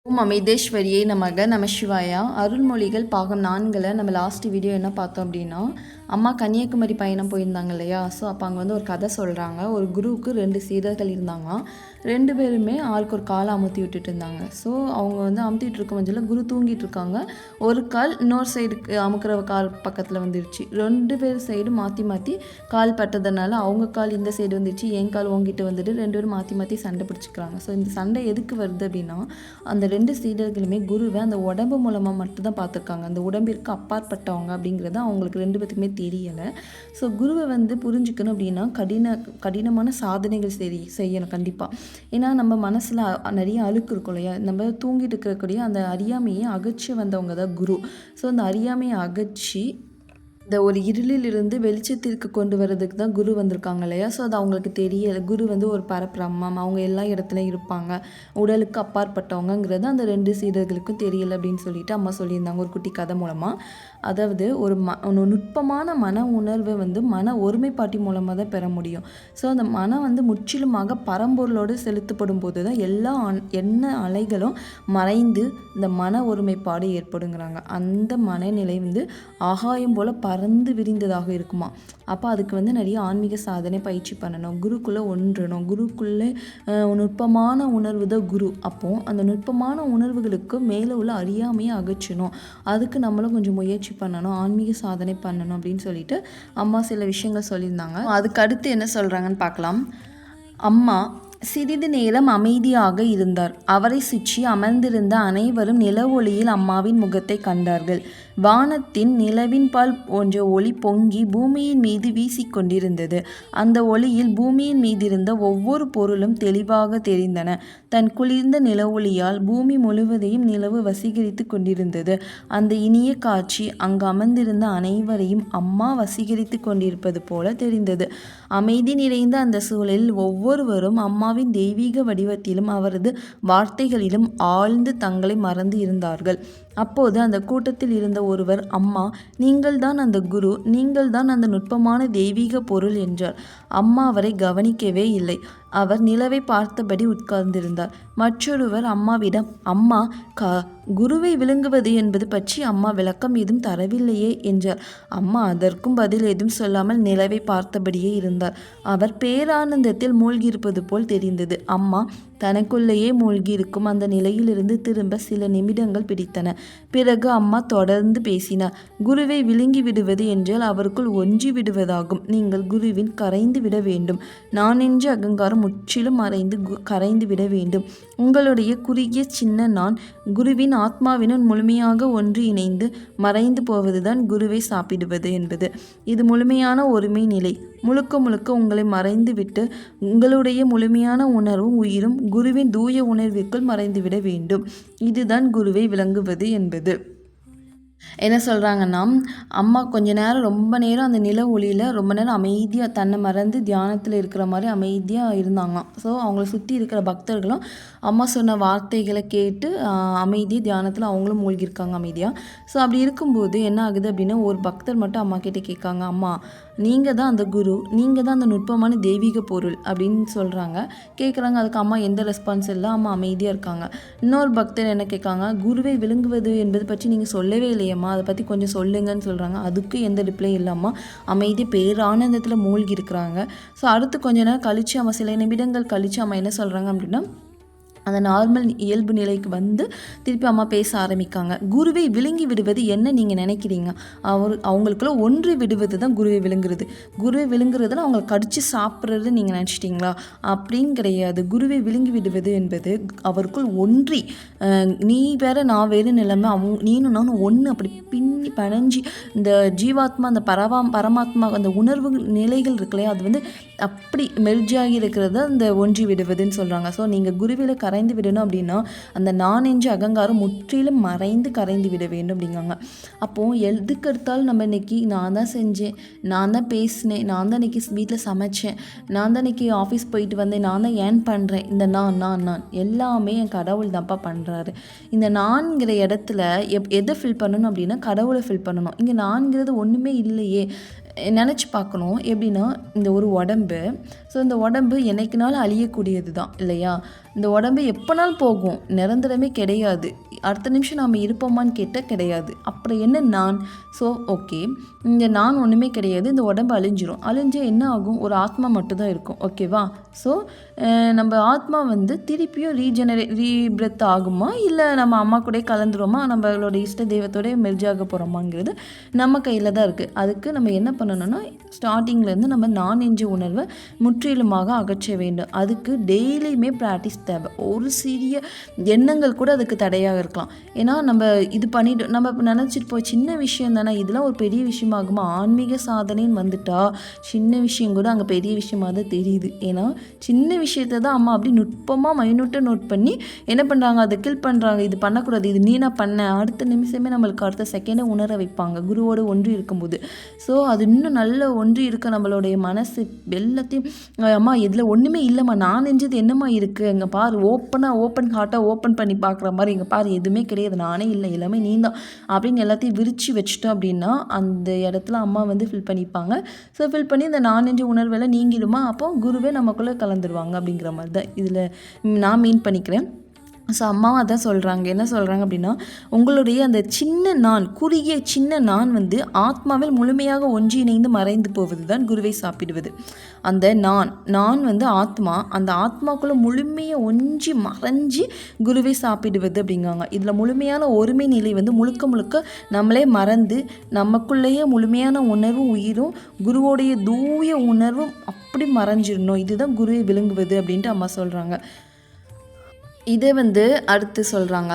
ஓம் அமிர்தேஸ்வரியை நமக நம சிவாயா. அருள்மொழிகள் பாகம் 4 நம்ம லாஸ்ட் வீடியோ என்ன பார்த்தோம் அப்படின்னா, அம்மா கன்னியாகுமரி பயணம் போயிருந்தாங்க இல்லையா. ஸோ அப்போ அங்கே வந்து ஒரு கதை சொல்கிறாங்க. ஒரு குருவுக்கு 2 சீடர்கள் இருந்தாங்களாம். 2 பேருமே ஆளுக்கு ஒரு காலை அமுத்தி விட்டுட்டு இருந்தாங்க. ஸோ அவங்க வந்து அமுத்திட்டு இருக்க மஞ்சள் குரு தூங்கிட்டு இருக்காங்க. ஒரு கால் இன்னொரு சைடுக்கு அமுக்கிற கால் பக்கத்தில் வந்துருச்சு. 2 பேர் சைடு மாற்றி மாற்றி கால் பட்டதுனால அவங்க கால் இந்த சைடு வந்துச்சு, என் கால் ஓங்கிட்டு வந்துட்டு 2 பேரும் மாற்றி மாற்றி சண்டை பிடிச்சிக்கிறாங்க. ஸோ இந்த சண்டை எதுக்கு வருது அப்படின்னா, அந்த 2 சீடர்களுமே குருவை அந்த உடம்பு மூலமாக மட்டும்தான் பார்த்துருக்காங்க. அந்த உடம்பிற்கு அப்பாற்பட்டவங்க அப்படிங்கிறது அவங்களுக்கு 2 பேத்துக்குமே தெரியலை. ஸோ குருவை வந்து புரிஞ்சுக்கணும் அப்படின்னா கடினமான சாதனைகள் செய்யணும் கண்டிப்பாக. ஏன்னா நம்ம மனசில் நிறைய அழுக்கு இருக்கும் இல்லையா. நம்ம தூங்கிட்டு இருக்கக்கூடிய அந்த அறியாமையை அகற்றி வந்தவங்க தான் குரு. ஸோ அந்த அறியாமையை அகற்றி இந்த ஒரு இருளிலிருந்து வெளிச்சத்திற்கு கொண்டு வர்றதுக்கு தான் குரு வந்திருக்காங்க இல்லையா. ஸோ அது அவங்களுக்கு தெரியலை. குரு வந்து ஒரு பரபிரம்மம், அவங்க எல்லா இடத்துலையும் இருப்பாங்க, உடலுக்கு அப்பாற்பட்டவங்கிறது அந்த 2 சீடர்களுக்கும் தெரியலை அப்படின்னு சொல்லிட்டு அம்மா சொல்லியிருந்தாங்க ஒரு குட்டி கதை மூலமாக. அதாவது ஒரு நுட்பமான மன உணர்வை வந்து மன ஒருமைப்பாட்டி மூலமாக தான் பெற முடியும். ஸோ அந்த மனம் வந்து முற்றிலுமாக பரம்பொருளோடு செலுத்தப்படும் போது தான் எல்லா எண்ண அலைகளும் மறைந்து இந்த மன ஒருமைப்பாடு ஏற்படுங்கிறாங்க. அந்த மனநிலை வந்து ஆகாயம் போல் பறந்து விரிந்ததாக இருக்குமா. அப்போ அதுக்கு வந்து நிறைய ஆன்மீக சாதனை பயிற்சி பண்ணணும், குருக்குள்ளே ஒன்றணும். குருக்குள்ளே நுட்பமான உணர்வு தான் குரு. அப்போது அந்த நுட்பமான உணர்வுகளுக்கு மேலே உள்ள அறியாமையை அகற்றணும். அதுக்கு நம்மளும் கொஞ்சம் முயற்சி பண்ணணும், ஆன்மீக சாதனை பண்ணணும் அப்படின்னு சொல்லிட்டு அம்மா சில விஷயங்கள் சொல்லியிருந்தாங்க. அதுக்கு அடுத்து என்ன சொல்கிறாங்கன்னு பார்க்கலாம். அம்மா சிறிது நேரம் அமைதியாக இருந்தார். அவரை சுற்றி அமர்ந்திருந்த அனைவரும் நில ஒளியில் அம்மாவின் முகத்தை கண்டார்கள். வானத்தின் நிலவின் பால் போன்ற ஒளி பொங்கி பூமியின் மீது வீசிக்கொண்டிருந்தது. அந்த ஒளியில் பூமியின் மீதிருந்த ஒவ்வொரு பொருளும் தெளிவாக தெரிந்தன. தன் குளிர்ந்த நில ஒளியால் பூமி முழுவதையும் நிலவு வசீகரித்து கொண்டிருந்தது. அந்த இனிய காட்சி அங்கு அமர்ந்திருந்த அனைவரையும் அம்மா வசீகரித்து கொண்டிருப்பது போல தெரிந்தது. அமைதி நிறைந்த அந்த சூழலில் ஒவ்வொருவரும் அம்மாவின் தெய்வீக வடிவத்திலும் அவரது வார்த்தைகளிலும் ஆழ்ந்து தங்களை மறந்து இருந்தார்கள். அப்போது அந்த கூட்டத்தில் இருந்த ஒருவர், அம்மா, நீங்கள்தான் அந்த குரு, நீங்கள்தான் அந்த நுட்பமான தெய்வீக பொருள் என்றார். அம்மா அவரை கவனிக்கவே இல்லை. அவர் நிலவை பார்த்தபடி உட்கார்ந்திருந்தார். மற்றொருவர் அம்மாவிடம், அம்மா, குருவை விழுங்குவது என்பது பற்றி அம்மா விளக்கம் ஏதும் தரவில்லையே என்றார். அம்மா அதற்கும் பதில் ஏதும் சொல்லாமல் நிலவை பார்த்தபடியே இருந்தார். அவர் பேரானந்தத்தில் மூழ்கியிருப்பது போல் தெரிந்தது. அம்மா தனக்குள்ளேயே மூழ்கியிருக்கும் அந்த நிலையிலிருந்து திரும்ப சில நிமிடங்கள் பிடித்தன. பிறகு அம்மா தொடர்ந்து பேசினார். குருவை விழுங்கி விடுவது என்றால் அவருக்குள் ஒன்றி விடுவதாகும். நீங்கள் குருவின் கரைந்து விட வேண்டும். நான் என்ற அகங்காரம் முற்றிலும் மறைந்து கரைந்து விட வேண்டும். உங்களுடைய குறுகிய சின்ன நான் குருவின் ஆத்மாவினுள் முழுமையாக ஒன்று இணைந்து மறைந்து போவதுதான் குருவை சாப்பிடுவது என்பது. இது முழுமையான ஒருமை நிலை. முழுக்க முழுக்க உங்களை மறைந்து விட்டு உங்களுடைய முழுமையான உணர்வும் உயிரும் குருவின் தூய உணர்விற்குள் மறைந்துவிட வேண்டும். இதுதான் குருவை விளங்குவது என்பது. என்ன சொல்கிறாங்கன்னா, அம்மா கொஞ்ச நேரம் ரொம்ப நேரம் அந்த நில ஒளியில் ரொம்ப நேரம் அமைதியாக தன்னை மறந்து தியானத்தில் இருக்கிற மாதிரி அமைதியாக இருந்தாங்களாம். ஸோ அவங்கள சுற்றி இருக்கிற பக்தர்களும் அம்மா சொன்ன வார்த்தைகளை கேட்டு அமைதியாக தியானத்தில் அவங்களும் மூழ்கியிருக்காங்க அமைதியாக. ஸோ அப்படி இருக்கும்போது என்ன ஆகுது அப்படின்னா, ஒரு பக்தர் மட்டும் அம்மா கிட்டே கேட்காங்க, அம்மா, நீங்கள் தான் அந்த குரு, நீங்கள் தான் அந்த நுட்பமான தெய்வீக பொருள் அப்படின்னு சொல்கிறாங்க. கேட்குறாங்க. அதுக்கு அம்மா எந்த ரெஸ்பான்ஸ் இல்லை. அம்மா அமைதியாக இருக்காங்க. இன்னொரு பக்தர் என்ன கேட்காங்க, குருவை விழுங்குவது என்பது பற்றி நீங்கள் சொல்லவே இல்லையம்மா, அதை பற்றி கொஞ்சம் சொல்லுங்கன்னு சொல்கிறாங்க. அதுக்கு எந்த ரிப்ளை இல்லாமல் அமைதி பேரானந்தத்தில் மூழ்கி இருக்கிறாங்க. ஸோ அடுத்து கொஞ்ச நேரம் கழித்து அம்மா சில நிமிடங்கள் கழித்து அம்மா என்ன சொல்கிறாங்க அப்படின்னா, அந்த நார்மல் இயல்பு நிலைக்கு வந்து திருப்பி அம்மா பேச ஆரம்பிக்காங்க. குருவை விழுங்கி விடுவது என்ன நீங்கள் நினைக்கிறீங்க? அவங்களுக்குள்ள ஒன்று விடுவது தான் குருவை விழுங்குறது. குருவை விழுங்குறதுல அவங்களை கடிச்சு சாப்பிட்றது நீங்கள் நினச்சிட்டிங்களா? அப்படின்னு கிடையாது. குருவை விழுங்கி விடுவது என்பது அவருக்குள் ஒன்றி, நீ வேறு நான் வேறு நிலைமை, நீனும் நானும் ஒன்று அப்படி பின்னி பனைஞ்சி இந்த ஜீவாத்மா அந்த பரமாத்மா அந்த உணர்வு நிலைகள் இருக்குல்லையா, அது வந்து அப்படி மெர்ஜாகி இருக்கிறத அந்த ஒன்றி விடுவதுன்னு சொல்கிறாங்க. ஸோ நீங்கள் குருவில கரைந்து விடணும் அப்படின்னா அந்த நான் என்ற அகங்காரம் முற்றிலும் மறைந்து கரைந்து விட வேண்டும் அப்படிங்காங்க. அப்போது எதுக்கு எடுத்தாலும் நம்ம இன்றைக்கி நான் தான் செஞ்சேன், நான் தான் பேசினேன், நான் தான் இன்றைக்கி வீட்டில் சமைச்சேன், நான் தான் இன்றைக்கி ஆஃபீஸ் போயிட்டு வந்தேன், நான் தான் ஏன் பண்ணுறேன், இந்த நான் எல்லாமே என் கடவுள் தான்ப்பா பண்ணுறாரு. இந்த நான்கிற இடத்துல எதை ஃபில் பண்ணணும் அப்படின்னா கடவுளை ஃபில் பண்ணணும். இங்கே நான்கிறது ஒன்றுமே இல்லையே. நினச்சி பார்க்கணும். எப்படின்னா, இந்த ஒரு உடம்பு, ஸோ இந்த உடம்பு என்னைக்குனாலும் அழியக்கூடியது தான் இல்லையா. இந்த உடம்பு எப்போனாலும் போகும், நிரந்தரமே கிடையாது. அடுத்த நிமிஷம் நாம் இருப்போமான்னு கேட்டால் கிடையாது. அப்புறம் என்ன நான்? ஸோ ஓகே, இந்த நான் ஒன்றுமே கிடையாது, இந்த உடம்பு அழிஞ்சிரும். அழிஞ்சால் என்ன ஆகும்? ஒரு ஆத்மா மட்டும்தான் இருக்கும். ஓகேவா? ஸோ நம்ம ஆத்மா வந்து திருப்பியும் ரீபிரெத் ஆகுமா, இல்லை நம்ம அம்மா கூட கலந்துருவோமா, நம்மளோட இஷ்ட தெய்வத்தோட மெர்ஜ் ஆக போகிறோமாங்கிறது நம்ம கையில் தான் இருக்குது. அதுக்கு நம்ம என்ன பண்ணணும்னா, ஸ்டார்டிங்லேருந்து நம்ம நான் என்ற உணர்வை முற்றிலுமாக அகற்ற வேண்டும். அதுக்கு டெய்லியுமே ப்ராக்டிஸ் தேவை. ஒரு சிறிய எண்ணங்கள் கூட அதுக்கு தடையாக இருக்கலாம். ஏன்னா நம்ம இது பண்ணிட்டு நம்ம நினச்சிட்டு போய் சின்ன விஷயம் தானே, இதெல்லாம் ஒரு பெரிய விஷயமாகுமா? ஆன்மீக சாதனைன்னு வந்துட்டா சின்ன விஷயம் கூட அங்கே பெரிய விஷயமாக தான் தெரியுது. ஏன்னா சின்ன விஷயத்தை தான் அம்மா அப்படி நுட்பமாக மைனூட்டாக நோட் பண்ணி என்ன பண்ணுறாங்க, அதை கில் பண்ணுறாங்க. இது பண்ணக்கூடாது, இது நீ நான் பண்ண அடுத்த நிமிஷமே நம்மளுக்கு அடுத்த செகண்டை உணர வைப்பாங்க குருவோடு ஒன்று இருக்கும்போது. ஸோ அது இன்னும் நல்ல ஒன்று இருக்க நம்மளுடைய மனசு எல்லாத்தையும் அம்மா இதில் ஒன்றுமே இல்லைம்மா, நான் நெஞ்சது என்னம்மா இருக்குது, இங்கே பாரு ஓப்பன் ஹார்ட்டாக ஓப்பன் பண்ணி பார்க்குற மாதிரி, இங்கே பாரு எதுவுமே கிடையாது, நானே இல்லை, எல்லாமே நீ தான் அப்படின்னு எல்லாத்தையும் விரித்து வச்சுட்டோம் அப்படின்னா அந்த இடத்துல அம்மா வந்து ஃபில் பண்ணிப்பாங்க. ஸோ ஃபில் பண்ணி இந்த நான் நெஞ்ச உணர்வெல்லாம் நீங்கிடுமா, அப்போ குருவே நமக்குள்ளே கலந்துருவாங்க அப்படிங்கிற மாதிரி தான் இதில் நான் மீன் பண்ணிக்கிறேன். ஸோ அம்மாவும் அதான் சொல்கிறாங்க. என்ன சொல்கிறாங்க அப்படின்னா, உங்களுடைய அந்த சின்ன நான், குறுகிய சின்ன நான் வந்து ஆத்மாவில் முழுமையாக ஒன்றிணைந்து மறைந்து போவது தான் குருவை சாப்பிடுவது. அந்த நான் வந்து ஆத்மா, அந்த ஆத்மாக்குள்ளே முழுமையாக ஒன்றி மறைஞ்சி குருவை சாப்பிடுவது அப்படிங்காங்க. இதில் முழுமையான ஒருமை நிலை வந்து முழுக்க நம்மளே மறந்து நமக்குள்ளேயே முழுமையான உணர்வும் உயிரும் குருவோடைய தூய உணர்வும் அப்படி மறைஞ்சிடணும். இதுதான் குருவை விளங்குவது அப்படின்ட்டு அம்மா சொல்கிறாங்க. இதை வந்து அடுத்து சொல்கிறாங்க,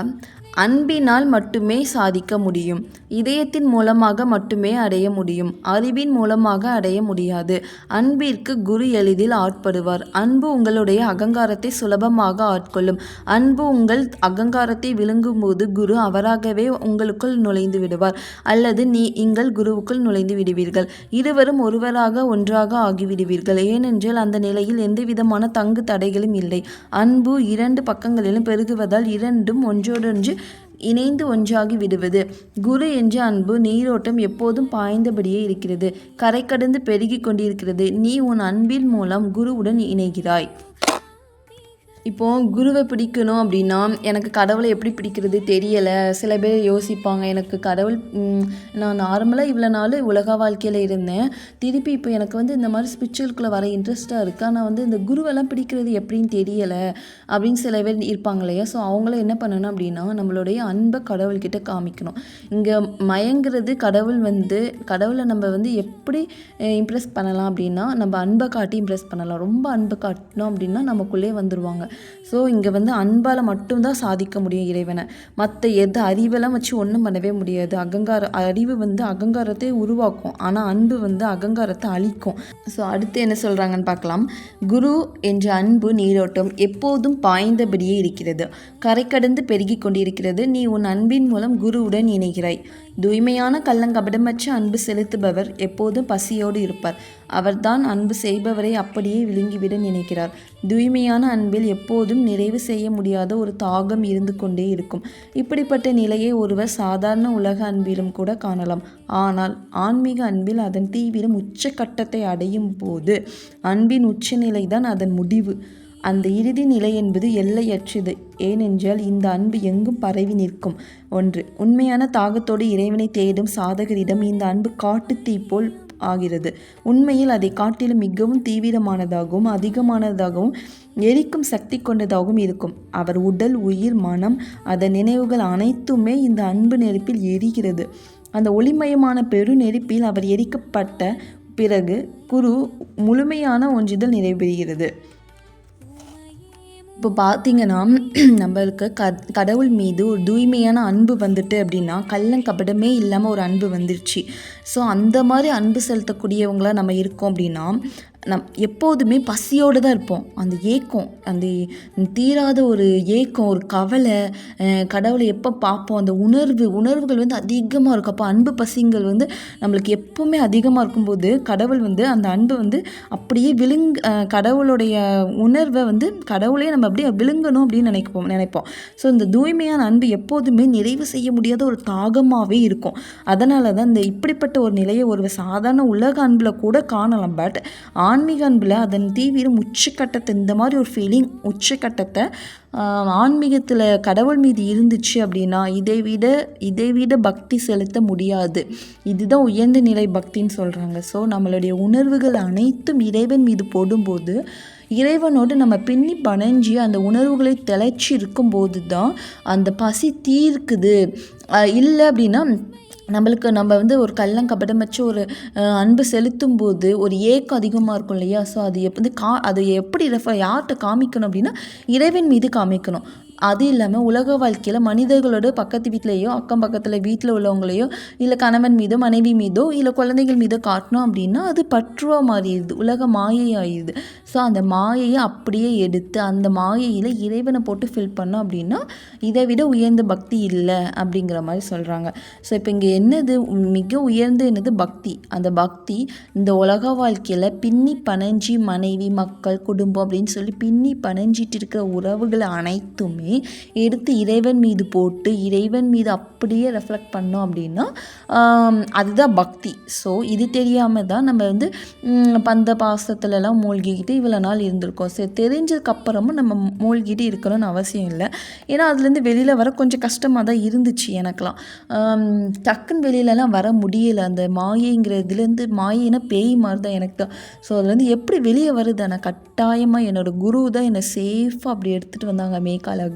அன்பினால் மட்டுமே சாதிக்க முடியும், இதயத்தின் மூலமாக மட்டுமே அடைய முடியும், அறிவின் மூலமாக அடைய முடியாது. அன்பிற்கு குரு எளிதில் ஆட்படுவார். அன்பு உங்களுடைய அகங்காரத்தை சுலபமாக ஆட்கொள்ளும். அன்பு உங்கள் அகங்காரத்தை விழுங்கும் போது குரு அவராகவே உங்களுக்குள் நுழைந்து விடுவார், அல்லது நீங்கள் குருவுக்குள் நுழைந்து விடுவீர்கள். இருவரும் ஒருவராக ஒன்றாக ஆகிவிடுவீர்கள். ஏனென்றால் அந்த நிலையில் எந்த விதமான தங்கு தடைகளும் இல்லை. அன்பு இரண்டு பக்கங்களிலும் பெருகுவதால் இரண்டும் ஒன்றோடொன்று இணைந்து ஒன்றாகி விடுவது. குரு என்ற அன்பு நீரோட்டம் எப்போதும் பாய்ந்தபடியே இருக்கிறது, கரை கடந்து பெருகி கொண்டிருக்கிறது. நீ உன் அன்பின் மூலம் குருவுடன் இணைகிறாய். இப்போது குருவை பிடிக்கணும் அப்படின்னா எனக்கு கடவுளை எப்படி பிடிக்கிறது தெரியலை. சில பேர் யோசிப்பாங்க, எனக்கு கடவுள் நான் நார்மலாக இவ்வளோ நாள் உலக வாழ்க்கையில் இருந்தேன், திருப்பி இப்போ எனக்கு வந்து இந்த மாதிரி ஸ்பிரிச்சுவலுக்குள்ளே வர இன்ட்ரெஸ்ட்டாக இருக்குது, ஆனால் வந்து இந்த குருவெல்லாம் பிடிக்கிறது எப்படின்னு தெரியலை அப்படின்னு சில பேர் இருப்பாங்க இல்லையா. ஸோ அவங்கள என்ன பண்ணணும் அப்படின்னா, நம்மளுடைய அன்பை கடவுள்கிட்ட காமிக்கணும். இங்கே மயங்கிறது கடவுளை நம்ம வந்து எப்படி இம்ப்ரெஸ் பண்ணலாம் அப்படின்னா, நம்ம அன்பை காட்டி இம்ப்ரெஸ் பண்ணலாம். ரொம்ப அன்பை காட்டினோம் அப்படின்னா நமக்குள்ளே வந்துடுவாங்க. ஸோ இங்கே வந்து அன்பால் மட்டும்தான் சாதிக்க முடியும் இறைவனை. மற்ற அறிவெல்லாம் வச்சு ஒன்றும் பண்ணவே முடியாது. அறிவு வந்து அகங்காரத்தை உருவாக்கும், ஆனால் அன்பு வந்து அகங்காரத்தை அழிக்கும். ஸோ அடுத்து என்ன சொல்கிறாங்கன்னு பார்க்கலாம். குரு என்ற அன்பு நீரோட்டம் எப்போதும் பாய்ந்தபடியே இருக்கிறது, கரை கடந்து பெருகி கொண்டிருக்கிறது. நீ உன் அன்பின் மூலம் குருவுடன் இணைகிறாய். தூய்மையான கள்ளங்கபடமற்ற அன்பு செலுத்துபவர் எப்போதும் பசியோடு இருப்பார். அவர்தான் அன்பு செய்பவரை அப்படியே விழுங்கிவிட நினைக்கிறார். தூய்மையான அன்பில் எப்போதும் நிறைவு செய்ய முடியாத ஒரு தாகம் இருந்து கொண்டே இருக்கும். இப்படிப்பட்ட நிலையை ஒருவர் சாதாரண உலக அன்பிலும் கூட காணலாம். ஆனால் ஆன்மீக அன்பில் அதன் தீவிரம் உச்சக்கட்டத்தை அடையும் போது அன்பின் உச்சநிலைதான் அதன் முடிவு. அந்த இறுதி நிலை என்பது எல்லையற்றது. ஏனென்றால் இந்த அன்பு எங்கும் பரவி நிற்கும் ஒன்று. உண்மையான தாகத்தோடு இறைவனை தேடும் சாதகரிடம் இந்த அன்பு காட்டுத்தீ போல் ஆகிறது. உண்மையில் அதை காட்டிலும் மிகவும் தீவிரமானதாகவும் அதிகமானதாகவும் எரிக்கும் சக்தி கொண்டதாகவும் இருக்கும். அவர் உடல், உயிர், மனம், அதன் நினைவுகள் அனைத்துமே இந்த அன்பு நெருப்பில் எரிகிறது. அந்த ஒளிமயமான பெரு நெருப்பில் அவர் எரிக்கப்பட்ட பிறகு குரு முழுமையான ஒன்றிதல் நிறைவேறுகிறது. இப்போ பார்த்தீங்கன்னா நம்மளுக்கு கடவுள் மீது ஒரு தூய்மையான அன்பு வந்துட்டு அப்படின்னா கள்ளங்கபடமே இல்லாமல் ஒரு அன்பு வந்துருச்சு. ஸோ அந்த மாதிரி அன்பு செலுத்தக்கூடியவங்களாக நம்ம இருக்கோம் அப்படின்னா எப்போதுமே பசியோடு தான் இருப்போம். அந்த ஏக்கம், அந்த தீராத ஒரு ஏக்கம், ஒரு கவலை, கடவுளை எப்போ பார்ப்போம், அந்த உணர்வுகள் வந்து அதிகமாக இருக்கும். அப்போ அன்பு பசிங்கள் வந்து நம்மளுக்கு எப்போவுமே அதிகமாக இருக்கும்போது கடவுள் வந்து அந்த அன்பு வந்து அப்படியே கடவுளுடைய உணர்வை வந்து கடவுளே நம்ம அப்படியே விழுங்கணும் அப்படின்னு நினைப்போம். ஸோ இந்த தூய்மையான அன்பு எப்போதுமே நிறைவு செய்ய முடியாத ஒரு தாகமாகவே இருக்கும். அதனால தான் இப்படிப்பட்ட ஒரு நிலையை ஒரு சாதாரண உலக அன்பில் கூட காணலாம். பட் ஆன்மீக அன்பில் அதன் தீவிரம் உச்சக்கட்டத்தை, இந்த மாதிரி ஒரு ஃபீலிங் உச்சக்கட்டத்தை ஆன்மீகத்தில் கடவுள் மீது இருந்துச்சு அப்படின்னா இதை விட பக்தி செலுத்த முடியாது. இதுதான் உயர்ந்த நிலை பக்தின்னு சொல்கிறாங்க. ஸோ நம்மளுடைய உணர்வுகள் அனைத்தும் இறைவன் மீது போடும்போது இறைவனோடு நம்ம பின்னி பணைஞ்சி அந்த உணர்வுகளை திளைச்சி இருக்கும்போது தான் அந்த பசி தீர்க்குது. இல்லை அப்படின்னா நம்ம ஒரு கள்ளங்கபடம் வச்சு ஒரு அன்பு செலுத்தும் போது ஒரு ஏக்கம் அதிகமாக இருக்கும் இல்லையா? ஸோ அது எப்படி யார்கிட்ட காமிக்கணும் அப்படின்னா இறைவன் மீது காமிக்கணும். அது இல்லாமல் உலக வாழ்க்கையில் மனிதர்களோட பக்கத்து வீட்டிலையோ அக்கம் பக்கத்தில் வீட்டில் உள்ளவங்களையோ இல்லை கணவன் மீதோ மனைவி மீதோ இல்லை குழந்தைகள் மீதோ காட்டணும் அப்படின்னா அது பற்றுவா மாறிடுது, உலக மாயை ஆயிடுது. ஸோ அந்த மாயையை அப்படியே எடுத்து அந்த மாயையில் இறைவனை போட்டு ஃபில் பண்ணோம் அப்படின்னா இதை விட உயர்ந்த பக்தி இல்லை அப்படிங்கிற மாதிரி சொல்கிறாங்க. ஸோ இப்போ இங்கே என்னது மிக உயர்ந்த என்னது பக்தி. அந்த பக்தி இந்த உலக வாழ்க்கையில் பின்னி பணைஞ்சி மனைவி மக்கள் குடும்பம் அப்படின்னு சொல்லி பின்னி பணைஞ்சிட்டு இருக்கிற உறவுகளை அனைத்துமே எடுத்து இறைவன் மீது போட்டு இறைவன் மீது அப்படியே ரெஃப்ளெக்ட் பண்ணோம் அப்படின்னா அதுதான் பக்தி. ஸோ இது தெரியாமல் தான் நம்ம பந்த பாசத்துலலாம் மூழ்கிக்கிட்டு இவ்வளோ நாள் இருந்திருக்கோம். சரி, தெரிஞ்சதுக்கப்புறமும் நம்ம மூழ்கிட்டு இருக்கணும்னு அவசியம் இல்லை. ஏன்னா அதுலேருந்து வெளியில் வர கொஞ்சம் கஷ்டமாக தான் இருந்துச்சு எனக்கெலாம். டக்குன்னு வெளியிலலாம் வர முடியலை. அந்த மாயைங்கிறதுலேருந்து மாயினா பேய் மாதிரி தான் எனக்கு தான். ஸோ அதுலேருந்து எப்படி வெளியே வருது? நான் கட்டாயமாக என்னோடய குரு தான் என்னை சேஃபாக அப்படி எடுத்துகிட்டு வந்தாங்க மேற்கால.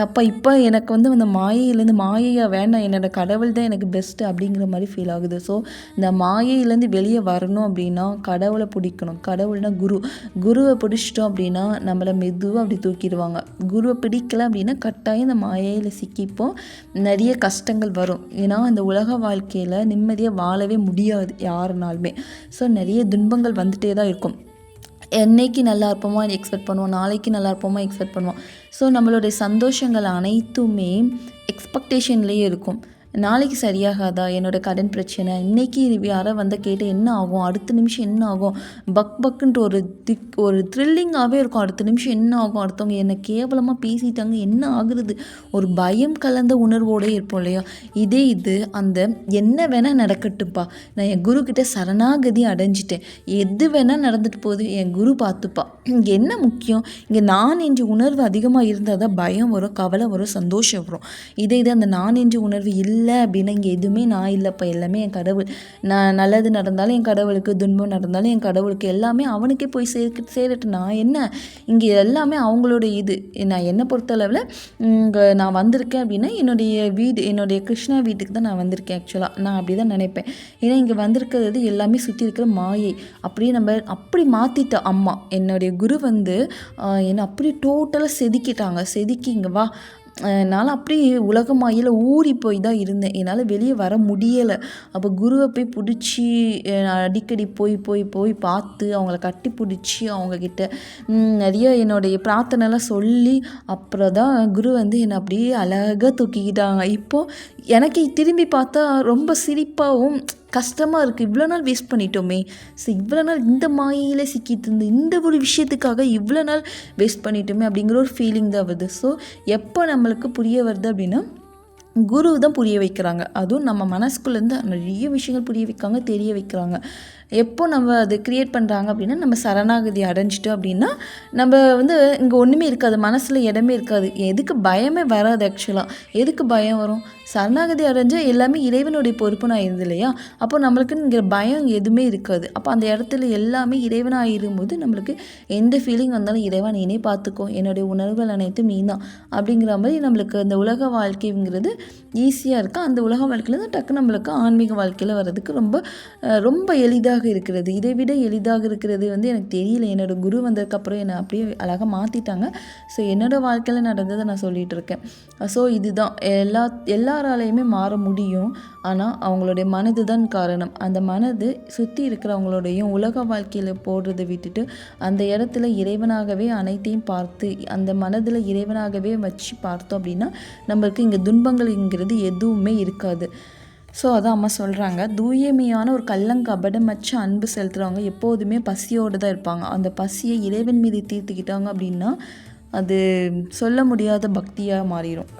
அப்போ இப்போ எனக்கு அந்த மாயையிலேருந்து மாயையாக வேண்டாம், என்னோடய கடவுள் தான் எனக்கு பெஸ்ட்டு அப்படிங்கிற மாதிரி ஃபீல் ஆகுது. ஸோ இந்த மாயையிலேருந்து வெளியே வரணும் அப்படின்னா கடவுளை பிடிக்கணும். கடவுள்னா குருவை பிடிச்சிட்டோம் அப்படின்னா நம்மளை மெதுவாக அப்படி தூக்கிடுவாங்க. குருவை பிடிக்கலை அப்படின்னா கட்டாயம் இந்த மாயையில் சிக்கிப்போம், நிறைய கஷ்டங்கள் வரும். ஏன்னா இந்த உலக வாழ்க்கையில் நிம்மதியாக வாழவே முடியாது யாருனாலுமே. ஸோ நிறைய துன்பங்கள் வந்துகிட்டே தான் இருக்கும். என்னைக்கு நல்லா இருப்போமா எக்ஸ்பெக்ட் பண்ணுவோம், நாளைக்கு நல்லா இருப்போமா எக்ஸ்பெக்ட் பண்ணுவோம். ஸோ நம்மளுடைய சந்தோஷங்கள் அனைத்துமே எக்ஸ்பெக்டேஷன்லேயே இருக்கும். நாளைக்கு சரியாகாதா என்னோடய கடன் பிரச்சனை, இன்றைக்கி யாரோ கேட்டு என்ன ஆகும், அடுத்த நிமிஷம் என்ன ஆகும், பக்குன்ட்டு ஒரு த்ரில்லிங்காகவே இருக்கும். அடுத்த நிமிஷம் என்ன ஆகும், அடுத்தவங்க என்னை கேவலமாக பேசிட்டாங்க என்ன ஆகுறது, ஒரு பயம் கலந்த உணர்வோடே இருப்போம் இல்லையா? இது அந்த என்ன வேணால் நடக்கட்டும்ப்பா, நான் என் குருக்கிட்ட சரணாகதி அடைஞ்சிட்டேன், எது வேணால் நடந்துட்டு போகுது, என் குரு பார்த்துப்பா. இங்கே என்ன முக்கியம், இங்கே நான் என்ற உணர்வு அதிகமாக இருந்தால் தான் பயம் வரும், கவலை வரும், சந்தோஷம் வரும். இது அந்த நான் என்ற உணர்வு இல்லை அப்படின்னா இங்கே எதுவுமே நான் இல்லைப்பா, எல்லாமே என் கடவுள். நான் நல்லது நடந்தாலும் என் கடவுளுக்கு, துன்பம் நடந்தாலும் என் கடவுளுக்கு, எல்லாமே அவனுக்கே போய் சேரட்டு. நான் என்ன இங்கே எல்லாமே அவங்களோட இது. நான் என்னை பொறுத்தளவில் இங்கே நான் வந்திருக்கேன் அப்படின்னா என்னுடைய கிருஷ்ணா வீட்டுக்கு தான் நான் வந்திருக்கேன். ஆக்சுவலாக நான் அப்படி தான் நினைப்பேன். ஏன்னா இங்கே வந்திருக்கிறது எல்லாமே சுற்றி இருக்கிற மாயை. அப்படியே நம்ம அப்படி மாற்றிட்ட அம்மா என்னுடைய குரு என்னை அப்படி டோட்டலாக செதுக்கி இங்கே வா. என்னால் அப்படி உலகமாயில் ஊறி போய் தான் இருந்தேன். என்னால் வெளியே வர முடியலை. அப்போ குருவை போய் பிடிச்சி அடிக்கடி போய் பார்த்து அவங்கள கட்டி பிடிச்சி அவங்கக்கிட்ட நிறைய என்னுடைய பிரார்த்தனைலாம் சொல்லி அப்புறம் தான் குரு என்னை அப்படியே அழகாக தூக்கிக்கிட்டாங்க. இப்போது எனக்கு திரும்பி பார்த்தா ரொம்ப சிரிப்பாகவும் கஷ்டமாக இருக்குது. இவ்வளோ நாள் வேஸ்ட் பண்ணிட்டோமே, ஸோ இவ்வளோ நாள் இந்த மாயையில் சிக்கிட்டு இருந்து இந்த ஒரு விஷயத்துக்காக இவ்வளோ நாள் வேஸ்ட் பண்ணிட்டோமே அப்படிங்கிற ஒரு ஃபீலிங் தான் வருது. ஸோ எப்போ நம்மளுக்கு புரிய வருது அப்படின்னா குரு தான் புரிய வைக்கிறாங்க. அதுவும் நம்ம மனசுக்குள்ளேருந்து நிறைய விஷயங்கள் புரிய வைக்காங்க, தெரிய வைக்கிறாங்க. எப்போ நம்ம அது க்ரியேட் பண்ணுறாங்க அப்படின்னா நம்ம சரணாகதி அடைஞ்சிட்டோம் அப்படின்னா நம்ம இங்கே ஒன்றுமே இருக்காது, மனசில் இடமே இருக்காது, எதுக்கு பயமே வராது. ஆக்சுவலாக எதுக்கு பயம் வரும்? சரணாகதி அடைஞ்சால் எல்லாமே இறைவனுடைய பொறுப்பு நான் இருந்தது இல்லையா? அப்போ நம்மளுக்கு இங்கே பயம் எதுவுமே இருக்காது. அப்போ அந்த இடத்துல எல்லாமே இறைவனாக இருக்கும்போது நம்மளுக்கு எந்த ஃபீலிங் வந்தாலும் இறைவா நீனே பார்த்துக்கோ, என்னுடைய உணர்வுகள் அனைத்தும் நீ தான் அப்படிங்கிற மாதிரி நம்மளுக்கு அந்த உலக வாழ்க்கைங்கிறது ஈஸியாக இருக்குது. அந்த உலக வாழ்க்கையில் தான் டக்கு நம்மளுக்கு ஆன்மீக வாழ்க்கையில் வர்றதுக்கு ரொம்ப எளிதாக இருக்கிறது. இதை விட எளிதாக இருக்கிறது எனக்கு தெரியல. என்னோடய குரு வந்ததுக்கப்புறம் என்னை அப்படியே அழகாக மாற்றிட்டாங்க. ஸோ என்னோடய வாழ்க்கையில் நடந்ததை நான் சொல்லிகிட்டு இருக்கேன். ஸோ இதுதான் எல்லாராலையுமே மாற முடியும். ஆனால் அவங்களுடைய மனது தான் காரணம். அந்த மனது சுற்றி இருக்கிறவங்களோடையும் உலக வாழ்க்கையில் போடுறதை விட்டுட்டு அந்த இடத்துல இறைவனாகவே அனைத்தையும் பார்த்து அந்த மனதில் இறைவனாகவே வச்சு பார்த்தோம் அப்படின்னா நம்மளுக்கு இங்கே துன்பங்கள்ங்கிறது எதுவுமே இருக்காது. ஸோ அதான் அம்மா சொல்கிறாங்க, தூய்மையான ஒரு கள்ளங்கபடமற்ற அன்பு செலுத்துகிறவங்க எப்போதுமே பசியோடு தான் இருப்பாங்க. அந்த பசியை இறைவன் மீது தீர்த்துக்கிட்டாங்க அப்படின்னா அது சொல்ல முடியாத பக்தியாக மாறிடும்.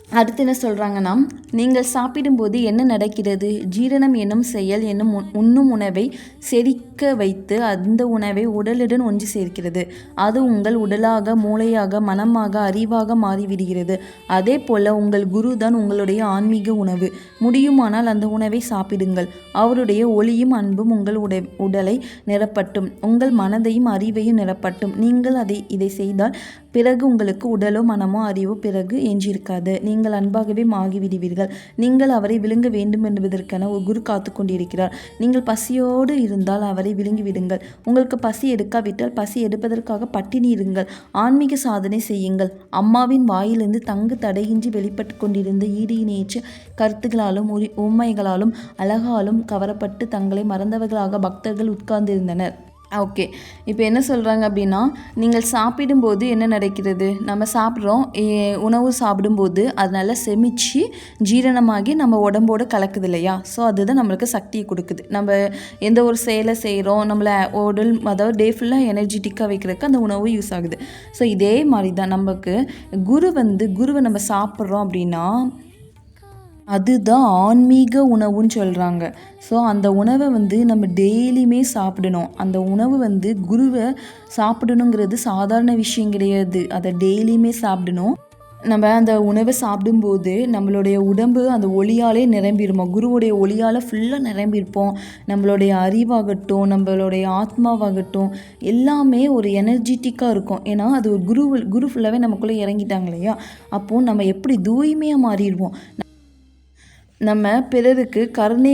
அடுத்து என்ன சொல்கிறாங்கன்னா, நீங்கள் சாப்பிடும்போது என்ன நடக்கிறது? ஜீரணம் என்னும் செயல் என்னும் உண்ணும் உணவை செரிக்க வைத்து அந்த உணவை உடலுடன் ஒன்று சேர்க்கிறது. அது உங்கள் உடலாக, மூளையாக, மனமாக, அறிவாக மாறிவிடுகிறது. அதே போல் உங்கள் குரு தான் உங்களுடைய ஆன்மீக உணவு. முடியுமானால் அந்த உணவை சாப்பிடுங்கள். அவருடைய ஒளியும் அன்பும் உங்கள் உடலை நிரப்பட்டும், உங்கள் மனதையும் அறிவையும் நிரப்பட்டும். நீங்கள் இதை செய்தால் பிறகு உங்களுக்கு உடலோ மனமோ அறிவோ பிறகு எஞ்சியிருக்காது. நீங்கள் அன்பாகவே ஆகிவிடுவீர்கள். நீங்கள் அவரை விழுங்க வேண்டும் என்பதற்கென ஒரு குரு காத்து கொண்டிருக்கிறார். நீங்கள் பசியோடு இருந்தால் அவரை விழுங்கி விடுங்கள். உங்களுக்கு பசி எடுக்காவிட்டால் பசி எடுப்பதற்காக பட்டினி இருங்கள். ஆன்மீக சாதனை செய்யுங்கள். அம்மாவின் வாயிலிருந்து தங்கு தடையின்றி வெளிப்பட்டு கொண்டிருந்த ஈடு இணையற்ற கருத்துகளாலும் உண்மைகளாலும் அழகாலும் கவரப்பட்டு தங்களை மறந்தவர்களாக பக்தர்கள் உட்கார்ந்திருந்தனர். ஓகே, இப்போ என்ன சொல்கிறாங்க அப்படின்னா, நீங்கள் சாப்பிடும்போது என்ன நடக்கிறது? நம்ம சாப்பிட்றோம், உணவு சாப்பிடும்போது அது நல்லா செமிச்சு ஜீரணமாகி நம்ம உடம்போடு கலக்குது இல்லையா? ஸோ அதுதான் நம்மளுக்கு சக்தியை கொடுக்குது. நம்ம எந்த ஒரு செயலை செய்கிறோம், நம்மளை உடல் அதாவது டே ஃபுல்லாக எனர்ஜெட்டிக்காக வைக்கிறதுக்கு அந்த உணவு யூஸ் ஆகுது. ஸோ இதே மாதிரி தான் நமக்கு குருவை நம்ம சாப்பிட்றோம் அப்படின்னா அதுதான் ஆன்மீக உணவுன்னு சொல்கிறாங்க. ஸோ அந்த உணவை நம்ம டெய்லியுமே சாப்பிடணும். அந்த உணவு குருவை சாப்பிடணுங்கிறது சாதாரண விஷயம் கிடையாது. அதை டெய்லியுமே சாப்பிடணும். நம்ம அந்த உணவை சாப்பிடும்போது நம்மளுடைய உடம்பு அந்த ஒளியாலே நிரம்பிடுமா, குருவுடைய ஒளியால் ஃபுல்லாக நிரம்பியிருப்போம். நம்மளுடைய அறிவாகட்டும், நம்மளுடைய ஆத்மாவாகட்டும் எல்லாமே ஒரு எனர்ஜெட்டிக்காக இருக்கும். ஏன்னா அது ஒரு குரு ஃபுல்லாகவே நமக்குள்ளே இறங்கிட்டாங்க இல்லையா? அப்போது நம்ம எப்படி தூய்மையாக மாறிடுவோம். நம்ம பிறருக்கு கருணை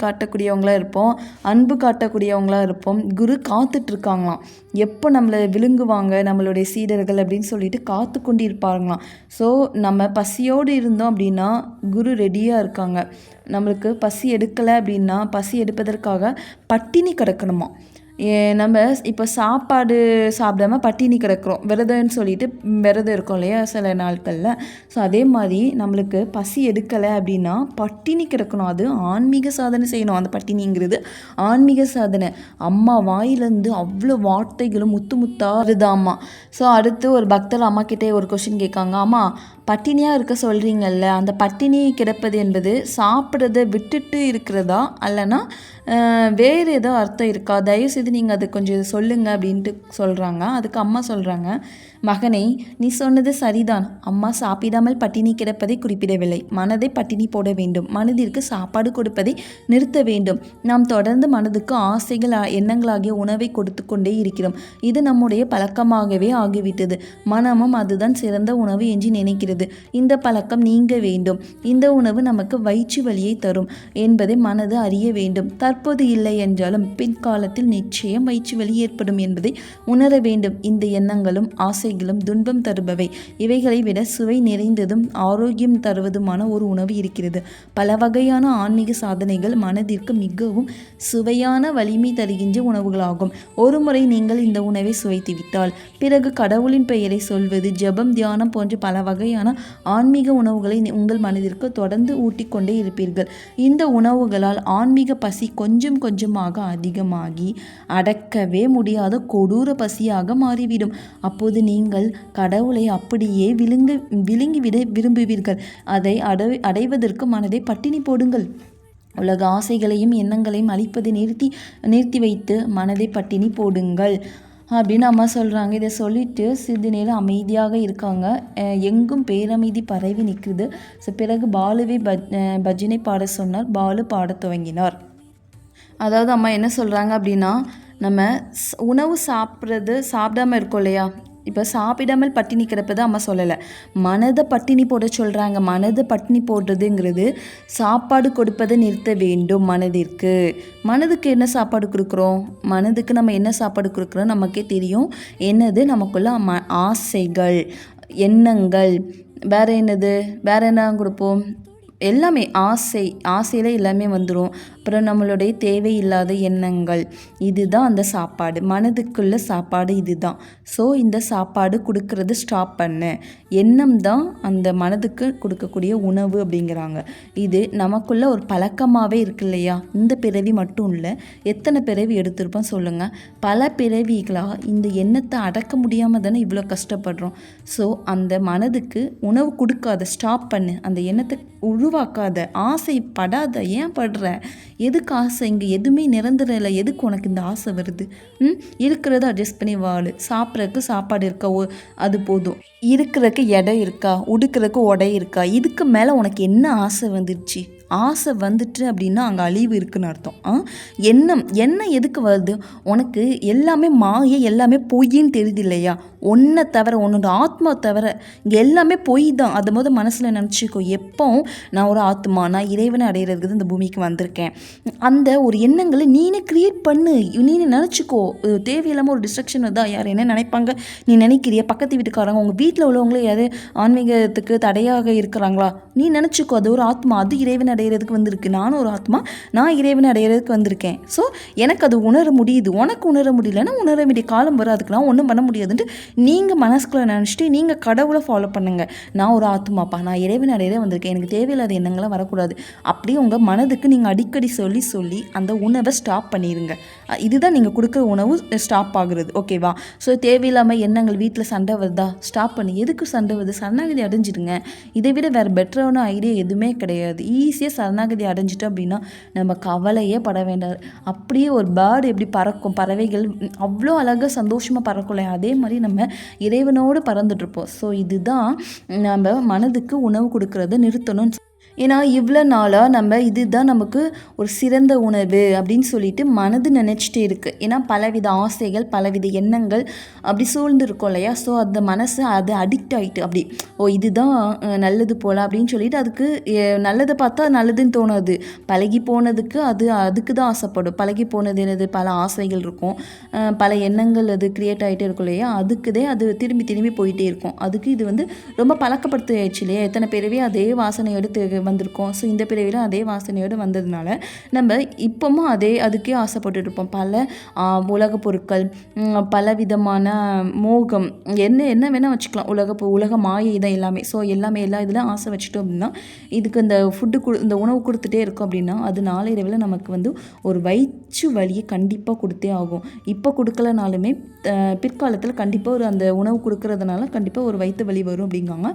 காட்டக்கூடியவங்களாக இருப்போம், அன்பு காட்டக்கூடியவங்களாக இருப்போம். குரு காத்துட்ருக்காங்களாம், எப்போ நம்மளை விழுங்குவாங்க நம்மளுடைய சீடர்கள் அப்படின்னு சொல்லிட்டு காத்து கொண்டு இருப்பாங்களாம். ஸோ நம்ம பசியோடு இருந்தோம் அப்படின்னா குரு ரெடியாக இருக்காங்க. நம்மளுக்கு பசி எடுக்கலை அப்படின்னா பசி எடுப்பதற்காக பட்டினி கிடக்கணுமா. நம்ம இப்போ சாப்பாடு சாப்பிடாம பட்டினி கிடக்கிறோம், விரதம்னு சொல்லிட்டு விரதம் இருக்கோம் இல்லையா சில நாட்களில். ஸோ அதே மாதிரி நம்மளுக்கு பசி எடுக்கலை அப்படின்னா பட்டினி கிடக்கணும். அது ஆன்மீக சாதனை செய்யணும். அந்த பட்டினிங்கிறது ஆன்மீக சாதனை. அம்மா வாயிலேருந்து அவ்வளோ வார்த்தைகளும் முத்து முத்தாருதாம்மா. ஸோ அடுத்து ஒரு பக்தர் அம்மா கிட்டே ஒரு கொஸ்டின் கேட்காங்க, அம்மா பட்டினியாக இருக்க சொல்கிறீங்கல்ல, அந்த பட்டினி கிடப்பது என்பது சாப்பிட்றத விட்டுட்டு இருக்கிறதா இல்லைன்னா வேறு ஏதோ அர்த்தம் இருக்கா? தயவுசெய்து நீங்கள் அதை கொஞ்சம் சொல்லுங்கள் அப்படின்ட்டு சொல்கிறாங்க. அதுக்கு அம்மா சொல்கிறாங்க, மகனே நீ சொன்னது சரிதான். அம்மா சாப்பிடாமல் பட்டினி கிடப்பதை குறிப்பிடவில்லை. மனதை பட்டினி போட வேண்டும். மனதிற்கு சாப்பாடு கொடுப்பதை நிறுத்த வேண்டும். நாம் தொடர்ந்து மனதுக்கு ஆசைகள் எண்ணங்களாகிய உணவை கொடுத்து கொண்டே இருக்கிறோம். இது நம்முடைய பழக்கமாகவே ஆகிவிட்டது. மனமும் அதுதான் சிறந்த உணவு என்று நினைக்கிறது. இந்த பழக்கம் நீங்க வேண்டும். இந்த உணவு நமக்கு வயிற்று வலியை தரும் என்பதை மனது அறிய வேண்டும். தற்போது இல்லை என்றாலும் பிற்காலத்தில் நிச்சயம் வயிற்று வலி ஏற்படும் என்பதை உணர வேண்டும். இந்த எண்ணங்களும் ஆசைகளும் துன்பம் தருபவை. இவைகளை விட சுவை நிறைந்ததும் ஆரோக்கியம் தருவதுமான ஒரு உணவு இருக்கிறது. பல வகையான ஆன்மீக சாதனைகள் மனதிற்கு மிகவும் சுவையான வலிமை தருகின்ற உணவுகளாகும். ஒரு முறை நீங்கள் இந்த உணவை சுவைத்துவிட்டால் பிறகு கடவுளின் பெயரை சொல்வது, ஜபம், தியானம் போன்ற பல வகையான ஆன்மீக உணவுகளை உங்கள் மனதிற்கு தொடர்ந்து ஊட்டிக்கொண்டே இருப்பீர்கள். இந்த உணவுகளால் ஆன்மீக பசி கொஞ்சம் கொஞ்சமாக அதிகமாகி அடக்கவே முடியாத கொடூர பசியாக மாறிவிடும். அப்போது நீங்கள் கடவுளை அப்படியே விழுங்கிவிட விரும்புவீர்கள். அதை அடைவதற்கு மனதை பட்டினி போடுங்கள். உலக ஆசைகளையும் எண்ணங்களையும் அழிப்பதை நிறுத்தி வைத்து மனதை பட்டினி போடுங்கள் அப்படின்னு அம்மா சொல்கிறாங்க. இதை சொல்லிவிட்டு சிறிது நேரம் அமைதியாக இருக்காங்க. எங்கும் பேரமைதி பரவி நிற்குது. ஸோ பிறகு பாலுவை பஜனை பாட சொன்னார். பாலு பாடத் துவங்கினார். அதாவது அம்மா என்ன சொல்கிறாங்க அப்படின்னா, நம்ம உணவு சாப்பிடாமல் இருக்கோம் இல்லையா, இப்போ சாப்பிடாமல் பட்டினி கிடப்பதை அம்மா சொல்லலை, மனதை பட்டினி போட சொல்கிறாங்க. மனதை பட்டினி போடுறதுங்கிறது சாப்பாடு கொடுப்பதை நிறுத்த வேண்டும். மனதுக்கு என்ன சாப்பாடு கொடுக்குறோம்? மனதுக்கு நம்ம என்ன சாப்பாடு கொடுக்குறோம் நமக்கே தெரியும். என்னது? நமக்குள்ள ஆசைகள், எண்ணங்கள், வேறு என்ன கொடுப்போம்? எல்லாமே ஆசையில் எல்லாமே வந்துடும். அப்புறம் நம்மளுடைய தேவையில்லாத எண்ணங்கள், இதுதான் அந்த சாப்பாடு. மனதுக்குள்ள சாப்பாடு இதுதான். ஸோ இந்த சாப்பாடு கொடுக்கறது ஸ்டாப் பண்ணு. எண்ணம் தான் அந்த மனதுக்கு கொடுக்கக்கூடிய உணவு அப்படிங்கிறாங்க. இது நமக்குள்ள ஒரு பழக்கமாகவே இருக்கு இல்லையா? இந்த பிறவி மட்டும் இல்லை, எத்தனை பிறவி எடுத்திருப்போம் சொல்லுங்கள். பல பிறவிகளாக இந்த எண்ணத்தை அடக்க முடியாமல் தானே இவ்வளோ கஷ்டப்படுறோம். ஸோ அந்த மனதுக்கு உணவு கொடுக்காத, ஸ்டாப் பண்ணு. அந்த எண்ணத்தை உருவாக்காத, ஆசைப்படாத. ஏன் படுற? எதுக்கு ஆசை? இங்கே எதுவுமே நிரந்தரம் இல்லை. எதுக்கு உனக்கு இந்த ஆசை வருது? இருக்கிறத அட்ஜஸ்ட் பண்ணி வாழு. சாப்பிட்றதுக்கு சாப்பாடு இருக்கா, அது போதும். இருக்கிறதுக்கு இடம் இருக்கா, உடுக்கிறதுக்கு உடை இருக்கா, இதுக்கு மேலே உனக்கு என்ன ஆசை வந்துடுச்சு? ஆசை வந்துட்டு அப்படின்னா அங்கே அழிவு இருக்குன்னு அர்த்தம். எண்ணம் எதுக்கு வருது? உனக்கு எல்லாமே மாயை, எல்லாமே பொய்ன்னு தெரியுது இல்லையா? ஒன்றை தவிர, உன்னோட ஆத்மா தவிர இங்கே எல்லாமே பொய் தான். அதை மனசில் நினச்சிக்கோ. எப்போவும் நான் ஒரு ஆத்மா, நான் இறைவனை அடையிறதுக்கு தான் இந்த பூமிக்கு வந்திருக்கேன். அந்த ஒரு எண்ணங்களை நீனே க்ரியேட் பண்ணு, நீனே நினச்சிக்கோ. தேவையில்லாமல் ஒரு டிஸ்ட்ரக்ஷன் தான். யார் என்ன நினைப்பாங்க நீ நினைக்கிறிய? பக்கத்து வீட்டுக்காரங்க, உங்கள் வீட்டில் உள்ளவங்களே யார் ஆன்மீகத்துக்கு தடையாக இருக்கிறாங்களா? நீ நினச்சிக்கோ. அது ஒரு ஆத்மா, அது இறைவனை அடையிறதுக்கு வந்திருக்கு. நானும் ஒரு ஆத்மா, நான் இறைவனை அடையிறதுக்கு வந்திருக்கேன். ஸோ எனக்கு அது உணர முடியுது. உனக்கு உணர முடியலன்னா உணர வேண்டிய காலம் வரும். அதுக்கு நான் ஒன்றும் பண்ண முடியாதுன்ட்டு நீங்கள் மனசுக்குள்ளே நினச்சிட்டு நீங்கள் கடவுளை ஃபாலோ பண்ணுங்கள். நான் ஒரு ஆத்மாப்பா, நான் இறைவனை அடையிற வந்திருக்கேன், எனக்கு தேவையில்லாத எண்ணங்கள்லாம் வரக்கூடாது. அப்படியே உங்கள் மனதுக்கு நீங்கள் அடிக்கடி சொல்லி அந்த உணவை ஸ்டாப் பண்ணிடுங்க. இதுதான் நீங்கள் கொடுக்குற உணவு ஸ்டாப் ஆகுறது. ஓகேவா? ஸோ தேவையில்லாமல் எண்ணங்கள், வீட்டில் சண்டை வருதா, ஸ்டாப் பண்ணி. எதுக்கு சண்டை வருது? சரணாகதி அடைஞ்சிடுங்க. இதை விட வேறு பெட்டரான ஐடியா எதுவுமே கிடையாது. ஈஸியாக சரணாகதி அடைஞ்சிட்டோம் அப்படின்னா நம்ம கவலையே பட வேண்டாம். அப்படியே ஒரு பேர்டு எப்படி பறக்கும், பறவைகள் அவ்வளோ அழகாக சந்தோஷமாக பறக்கல, அதே மாதிரி நம்ம இறைவனோடு பறந்துட்டுருப்போம். ஸோ இதுதான் நம்ம மனதுக்கு உணவு கொடுக்கறத நிறுத்தணும். ஏன்னா இவ்வளோ நாளாக நம்ம இதுதான் நமக்கு ஒரு சிறந்த உணவு அப்படின்னு சொல்லிட்டு மனது நினச்சிட்டே இருக்குது. ஏன்னா பலவித ஆசைகள், பலவித எண்ணங்கள் அப்படி சூழ்ந்து இருக்கும் இல்லையா? ஸோ அந்த மனசு அது அடிக்ட் ஆகிட்டு அப்படி, இதுதான் நல்லது போல் அப்படின்னு சொல்லிட்டு அதுக்கு நல்லதை பார்த்தா நல்லதுன்னு தோணுது. பழகி போனதுக்கு அதுக்கு தான் ஆசைப்படும். பழகி போனது என்னது? பல ஆசைகள் இருக்கும், பல எண்ணங்கள் அது க்ரியேட் ஆகிட்டே இருக்கும் இல்லையா? அதுக்குதே அது திரும்பி போயிட்டே இருக்கும். அதுக்கு இது ரொம்ப பழக்கப்படுத்தி ஆயிடுச்சு இல்லையா? எத்தனை பேரவே அதே வாசனை எடுத்து வந்திருக்கோம். ஸோ இந்த பிறவியில் அதே வாசனையோடு வந்ததுனால நம்ம இப்போவும் அதுக்கே ஆசைப்பட்டு இருப்போம். பல உலக பொருட்கள், பல விதமான மோகம், என்ன வேணால் வச்சுக்கலாம். உலக மாயை தான் எல்லாமே. ஸோ எல்லாமே எல்லா இதில் ஆசை வச்சுட்டோம் அப்படின்னா, இதுக்கு இந்த இந்த உணவு கொடுத்துட்டே இருக்கும் அப்படின்னா அது நாளடைவில் நமக்கு ஒரு வயிற்று வலியை கண்டிப்பாக கொடுத்தே ஆகும். இப்போ கொடுக்கலனாலுமே பிற்காலத்தில் கண்டிப்பாக அந்த உணவு கொடுக்கறதுனால கண்டிப்பாக ஒரு வயிற்று வலி வரும் அப்படிங்காங்க.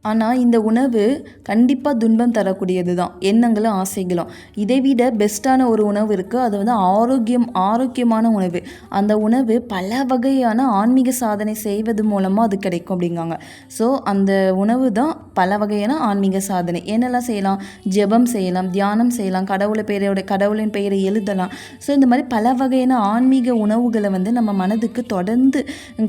ஆனால் இந்த உணவு கண்டிப்பாக துன்பம் தரக்கூடியது தான், எண்ணங்களும் ஆசைகளும். இதை விட பெஸ்ட்டான ஒரு உணவு இருக்குது. அது ஆரோக்கியமான உணவு. அந்த உணவு பல வகையான ஆன்மீக சாதனை செய்வது மூலமாக அது கிடைக்கும் அப்படிங்காங்க. ஸோ அந்த உணவு தான் பல வகையான ஆன்மீக சாதனை. என்னெல்லாம் செய்யலாம்? ஜெபம் செய்யலாம், தியானம் செய்யலாம், கடவுளின் பெயரை எழுதலாம். ஸோ இந்த மாதிரி பல வகையான ஆன்மீக உணவுகளை நம்ம மனதுக்கு தொடர்ந்து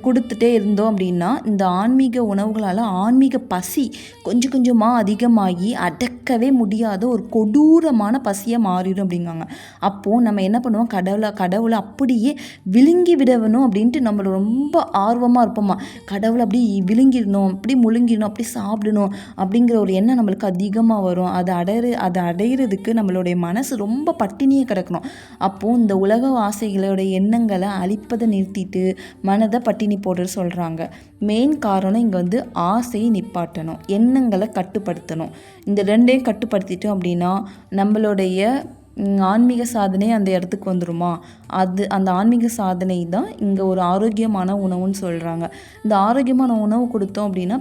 கொடுத்துட்டே இருந்தோம் அப்படின்னா இந்த ஆன்மீக உணவுகளால் ஆன்மீக பசி கொஞ்சம் கொஞ்சமாக அதிகமாகி அடக்கவே முடியாத ஒரு கொடூரமான பசியாக மாறிடும் அப்படிங்காங்க. அப்போது நம்ம என்ன பண்ணுவோம்? கடவுளை அப்படியே விழுங்கி விடணும் அப்படின்ட்டு நம்ம ரொம்ப ஆர்வமாக இருப்போமா. கடவுளை அப்படி விழுங்கிடணும், அப்படி முழுங்கிடணும், அப்படி சாப்பிடணும் அப்படிங்கிற ஒரு எண்ணம் நம்மளுக்கு அதிகமாக வரும். அதை அடையிறதுக்கு நம்மளுடைய மனசு ரொம்ப பட்டினியே கிடக்கணும். அப்போது இந்த உலக ஆசைகளோட எண்ணங்களை அழிப்பதை நிறுத்திட்டு மனதை பட்டினி போடுறது சொல்கிறாங்க. மெயின் காரணம் இங்கே ஆசையை நிப்பாட்டணும், எண்ணங்களை கட்டுப்படுத்தணும். இந்த ரெண்டையும் கட்டுப்படுத்திட்டோம் அப்படின்னா நம்மளுடைய ஆன்மீக சாதனை அந்த இடத்துக்கு வந்துருமா? அந்த ஆன்மீக சாதனை தான் இங்கே ஒரு ஆரோக்கியமான உணவுன்னு சொல்கிறாங்க. இந்த ஆரோக்கியமான உணவு கொடுத்தோம் அப்படின்னா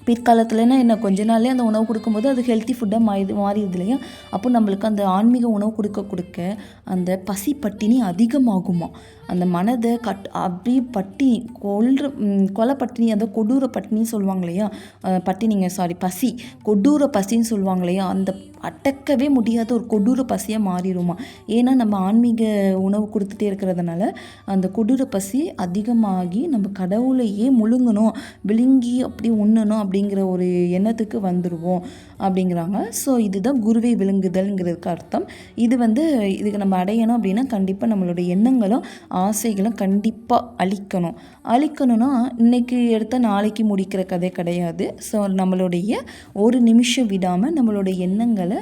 பிற்காலத்துலனா என்ன, கொஞ்ச நாள்லேயே அந்த உணவு கொடுக்கும்போது அது ஹெல்த்தி ஃபுட்டாக மாறிடுது இல்லையா? அப்போ நம்மளுக்கு அந்த ஆன்மீக உணவு கொடுக்க அந்த பசி பட்டினி அதிகமாகுமா. அந்த மனதை அப்படியே பட்டினி கொலை பட்டினி, அந்த கொடூர பட்டினின்னு சொல்லுவாங்க இல்லையா? பசி, கொடூர பசின்னு சொல்லுவாங்க இல்லையா? அந்த அடக்கவே முடியாத ஒரு கொடூர பசியாக மாறிடுமா. ஏன்னா நம்ம ஆன்மீக உணவு கொடுத்துட்டே இருக்கிறதுனால அந்த கொடூர பசி அதிகமாகி நம்ம கடவுளையே முழுங்கணும், விழுங்கி அப்படி உண்ணணும் அப்படிங்கிற ஒரு எண்ணத்துக்கு வந்துடுவோம் அப்படிங்கிறாங்க. ஸோ இதுதான் குருவை விழுங்குதல்ங்கிறதுக்கு அர்த்தம். இதுக்கு நம்ம அடையணும் அப்படின்னா கண்டிப்பாக நம்மளுடைய எண்ணங்களும் ஆசைகளும் கண்டிப்பாக அழிக்கணும்னா இன்றைக்கி எடுத்த நாளைக்கு முடிக்கிற கதை கிடையாது. ஸோ நம்மளுடைய ஒரு நிமிஷம் விடாமல் நம்மளுடைய எண்ணங்களை விஷயங்களை